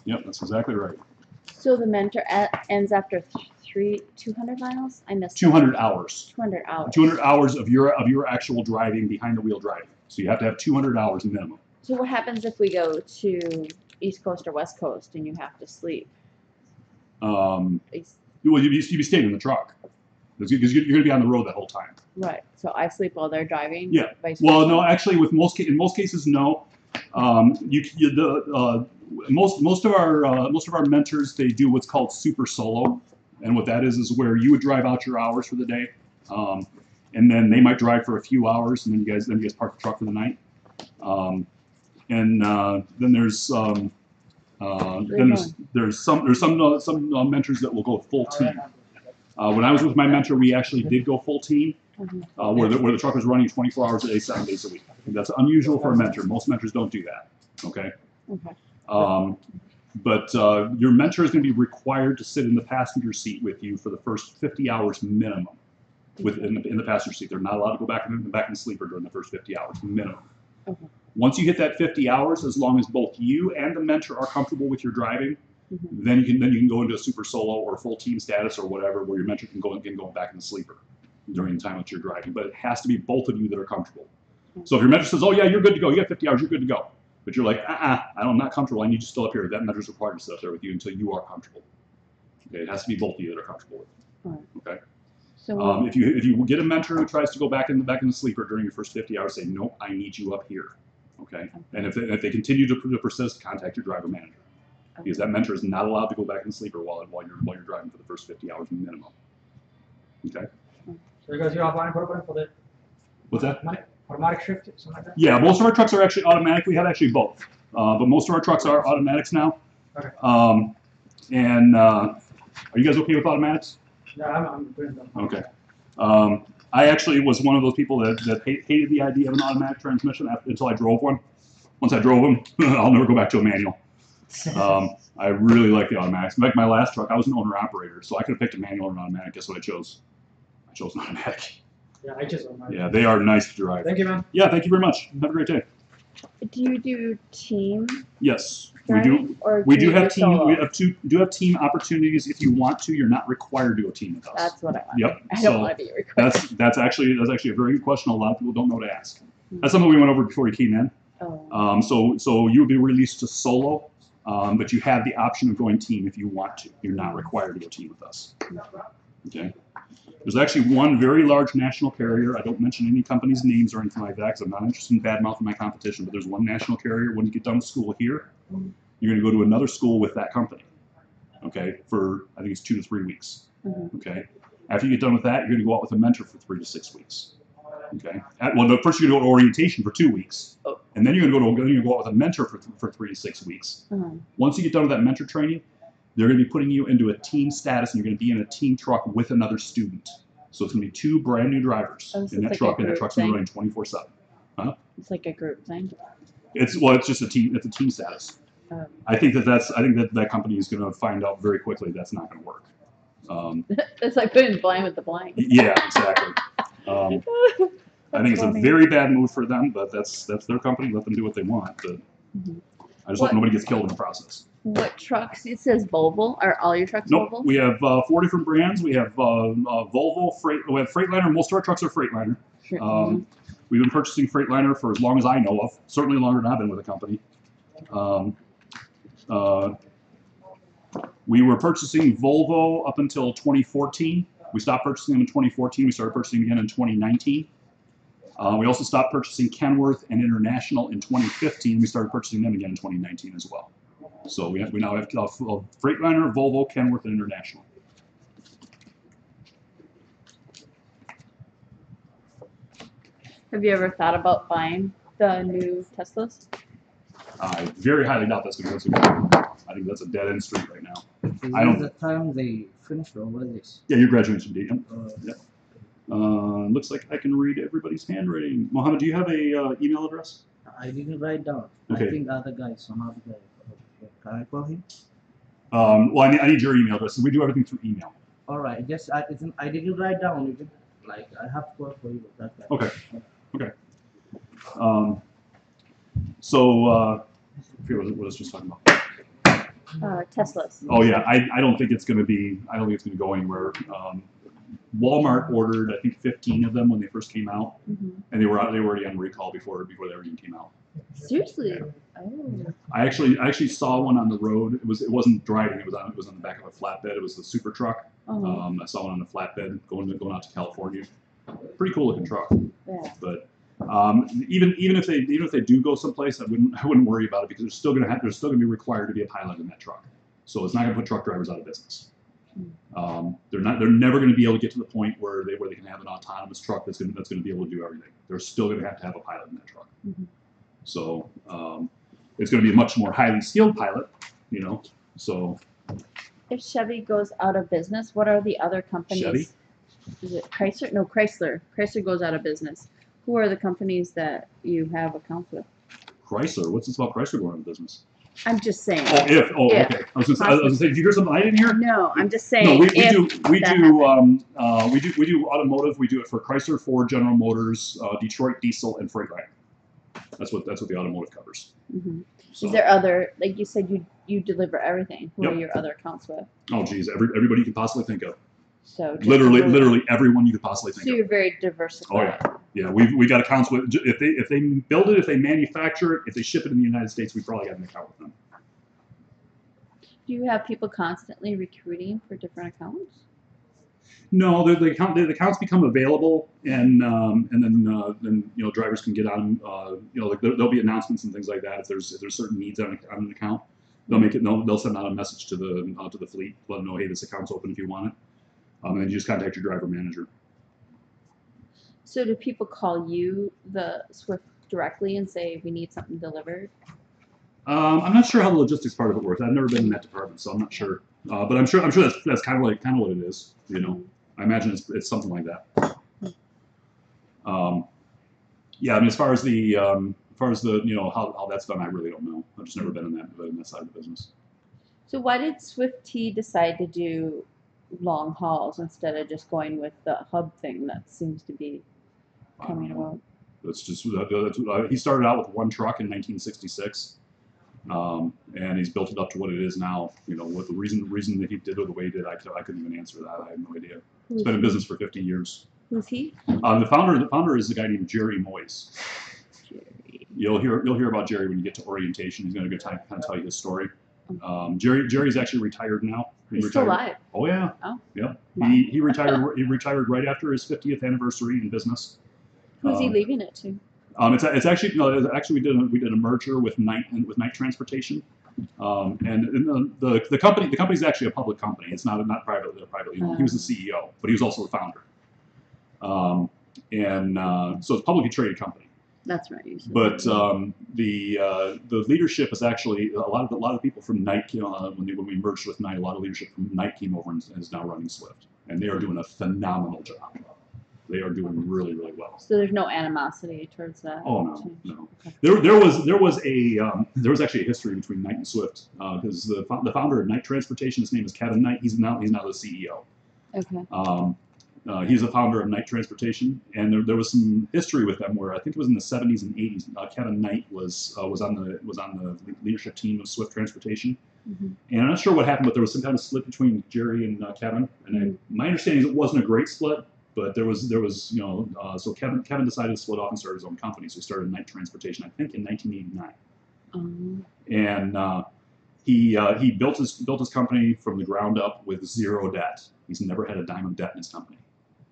Yep, that's exactly right. So the mentor ends after 200 miles? I missed 200 hours. 200 hours. 200 hours of your actual driving, behind the wheel driving. So you have to have 200 hours minimum. So what happens if we go to East Coast or West Coast and you have to sleep? Well, you'd be staying in the truck because you're going to be on the road that whole time. Right. So I sleep while they're driving. Yeah. Vice Well, versa? no, actually, in most cases, no. Most of our mentors, they do what's called super solo, and what that is where you would drive out your hours for the day, and then they might drive for a few hours, and then you guys park the truck for the night. Then there's some mentors that will go full team. When I was with my mentor, we actually did go full team, where the truck was running 24 hours a day, 7 days a week. That's unusual for a mentor. Most mentors don't do that. Okay. Okay. But your mentor is going to be required to sit in the passenger seat with you for the first 50 hours minimum. In the passenger seat, they're not allowed to go back in the sleeper during the first 50 hours minimum. Okay. Once you hit that 50 hours, as long as both you and the mentor are comfortable with your driving, then you can go into a super solo or full team status or whatever, where your mentor can go back in the sleeper during the time that you're driving. But it has to be both of you that are comfortable. So if your mentor says, "Oh yeah, you're good to go. You got 50 hours. You're good to go," but you're like, I'm not comfortable. I need you still up here. That mentor is required to sit up there with you until you are comfortable. Okay, it has to be both of you that are comfortable with it. Right. Okay. So If you get a mentor who tries to go back in the sleeper during your first 50 hours, say, "Nope, I need you up here." Okay. And if they continue to persist, contact your driver manager, because that mentor is not allowed to go back in the sleeper while you're driving for the first 50 hours minimum. Okay. So you guys, you have one program for the What's that? automatic shift, something like that? Yeah, most of our trucks are actually automatic. We have actually both, but most of our trucks are automatics now. Okay. Are you guys okay with automatics? Yeah, I'm doing them. Okay. I actually was one of those people that hated the idea of an automatic transmission until I drove one. Once I drove them, I'll never go back to a manual. I really like the automatics. In fact, my last truck, I was an owner-operator, so I could have picked a manual or an automatic. Guess what I chose? I chose an automatic. Yeah, I just automatic. Yeah, they are nice to drive. Thank you, man. Yeah, thank you very much. Have a great day. do you do team Yes, driving, we do. or We do do you have team. solo? We have team opportunities if you want to. You're not required to go team with us. That's what I want. Yep. I don't So want to be required. that's actually a very good question. A lot of people don't know to ask. That's something we went over before you came in. Oh. So you would be released to solo, but you have the option of going team if you want to. You're not required to go team with us. Okay. There's actually one very large national carrier. I don't mention any company's names or anything like that because I'm not interested in bad-mouthing my competition, but there's one national carrier. When you get done with school here, you're going to go to another school with that company, okay, for I think it's 2 to 3 weeks. Okay. After you get done with that, you're going to go out with a mentor for 3 to 6 weeks. Okay. First you're going to go to orientation for 2 weeks, and then you're going to go out with a mentor for 3 to 6 weeks. Once you get done with that mentor training, they're going to be putting you into a team status, and you're going to be in a team truck with another student. So it's going to be 2 brand new drivers in that truck, and that truck's going to be running 24/7. Huh? It's like a group thing. It's just a team. It's a team status. I think that company is going to find out very quickly that's not going to work. It's like putting blind with the blind. Yeah, exactly. I think it's a very bad move for them, but that's their company. Let them do what they want. But I just hope nobody gets killed in the process. What trucks? It says Volvo. Are all your trucks Nope. Volvo? We have 4 different brands. We have Volvo, we have Freightliner. Most of our trucks are Freightliner. We've been purchasing Freightliner for as long as I know of. Certainly longer than I've been with the company. We were purchasing Volvo up until 2014. We stopped purchasing them in 2014. We started purchasing again in 2019. We also stopped purchasing Kenworth and International in 2015. We started purchasing them again in 2019 as well. So we now have Freightliner, Volvo, Kenworth, and International. Have you ever thought about buying the new Teslas? I very highly doubt that's going to go. I think that's a dead end street right now. Is I don't- the time they finish over this? Yeah, your graduation date. Yep. Uh, Looks like I can read everybody's handwriting. Mohammed, do you have a email address? I didn't write down. Okay. I think other guy, some other guy. Can I call him? Well, I need your email address. We do everything through email. All right. Just I didn't write down. It like I have to call for you. That guy. Okay. Okay. I forget what I was just talking about. Teslas. Oh yeah, I don't think it's going to be. I don't think it's going to go anywhere. Walmart ordered, I think, 15 of them when they first came out, and they were already on recall before they even came out. Seriously? Oh. I actually saw one on the road. It wasn't driving. It was on the back of a flatbed. It was the super truck. I saw one on a flatbed going out to California. Pretty cool looking truck. Yeah. But even if they do go someplace, I wouldn't worry about it because there's still going to be required to be a pilot in that truck. So it's not going to put truck drivers out of business. They're never going to be able to get to the point where they can have an autonomous truck that's going to be able to do everything. They're still going to have a pilot in that truck. So it's going to be a much more highly skilled pilot, you know. So If Chevy goes out of business, what are the other companies? Chevy? Is it Chrysler? No, Chrysler. Chrysler goes out of business. Who are the companies that you have accounts with? Chrysler, what's this about Chrysler going out of business? I'm just saying. If If. Okay. I was going to say, did you hear something I didn't hear? No, I'm just saying. No, we if do automotive. We do it for Chrysler, Ford, General Motors, Detroit Diesel, and Freightliner. That's what the automotive covers. So, Is there other, like you said, you deliver everything? Who are Yep. your other accounts with? oh geez, everybody you could possibly think of. So just Literally everyone you could possibly think So of. you're very diversified. Oh yeah, we got accounts with if they build it, if they manufacture it, if they ship it in the United States, we probably got an account with them. Do you have people constantly recruiting for different accounts? No, the accounts become available, and then drivers can get on. There'll be announcements and things like that if there's certain needs on an account. They'll send out a message to the fleet, let them know, hey, this account's open if you want it. And then you just contact your driver manager. So do people call you, the Swift, directly and say we need something delivered? I'm not sure how the logistics part of it works. I've never been in that department, so I'm not sure. But I'm sure that's kind of what it is. You know, I imagine it's something like that. Yeah, I mean, as far as the how that's done, I really don't know. I've just never been in that side of the business. So why did Swift T decide to do long hauls instead of just going with the hub thing that seems to be coming about? That's just he started out with one truck in 1966, and he's built it up to what it is now. You know, what the reason that he did it the way he did, I couldn't even answer that. I have no idea. He's been in business for 50 years. Who's he? The founder is a guy named Jerry Moyes. Jerry. You'll hear about Jerry when you get to orientation. He's going to kind of tell you his story. Jerry's actually retired now. He's still alive. Oh yeah. Oh. Yep. Wow. He retired. He retired right after his 50th anniversary in business. Who's he leaving it to? It's actually we did a merger with Knight Transportation, and the company's actually a public company. It's not privately owned. He was the CEO, but he was also the founder. So it's a publicly traded company. That's right. You said But that. the leadership is actually a lot of people from Knight. When we merged with Knight, a lot of leadership from Knight came over and is now running Swift, and they are doing a phenomenal job. They are doing really, really well. So there's no animosity towards that? Oh no. Okay. There was actually a history between Knight and Swift because the founder of Knight Transportation, his name is Kevin Knight. He's now the CEO. Okay. He's the founder of Knight Transportation, and there was some history with them where I think it was in the 70s and 80s. Kevin Knight was on the leadership team of Swift Transportation, and I'm not sure what happened, but there was some kind of split between Jerry and Kevin. And my understanding is it wasn't a great split, but there was so Kevin decided to split off and start his own company. So he started Knight Transportation, I think, in 1989, and he built his company from the ground up with zero debt. He's never had a dime of debt in his company.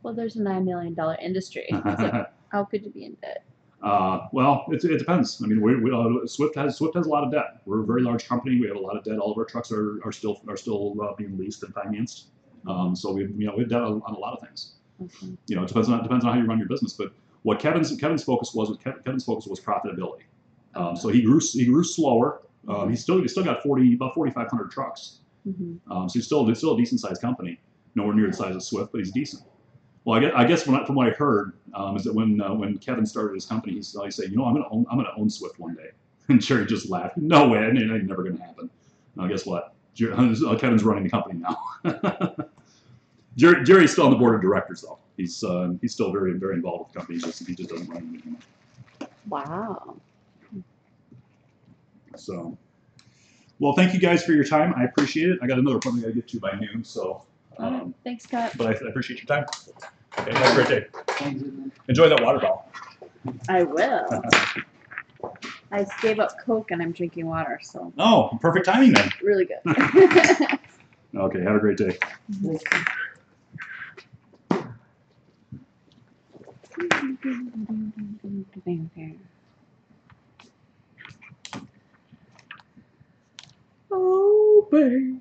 Well, there's a $9 million industry. So how could you be in debt? Well, it depends. I mean, Swift has a lot of debt. We're a very large company. We have a lot of debt. All of our trucks are still being leased and financed. So we have debt on a lot of things. Okay. You know, it depends on how you run your business. But what Kevin's focus was profitability. So he grew slower. He's still got about 4,500 trucks. Mm-hmm. So he's still a decent sized company. Nowhere near the size of Swift, but he's decent. Well, I guess from what I heard is that when Kevin started his company, he said, you know, I'm gonna own Swift one day. And Jerry just laughed. No way, it ain't never gonna happen. Guess what? Kevin's running the company now. Jerry's still on the board of directors though. He's still very involved with the company. He just doesn't run it anymore. Wow. So, well, thank you guys for your time. I appreciate it. I got another appointment I got to get to by noon, so. All right. Thanks, Scott. But I appreciate your time. Okay, have a great day. Enjoy that water bottle. I will. I gave up Coke and I'm drinking water, so Oh, perfect timing then. really good. Okay, have a great day. Oh, baby.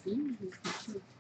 see.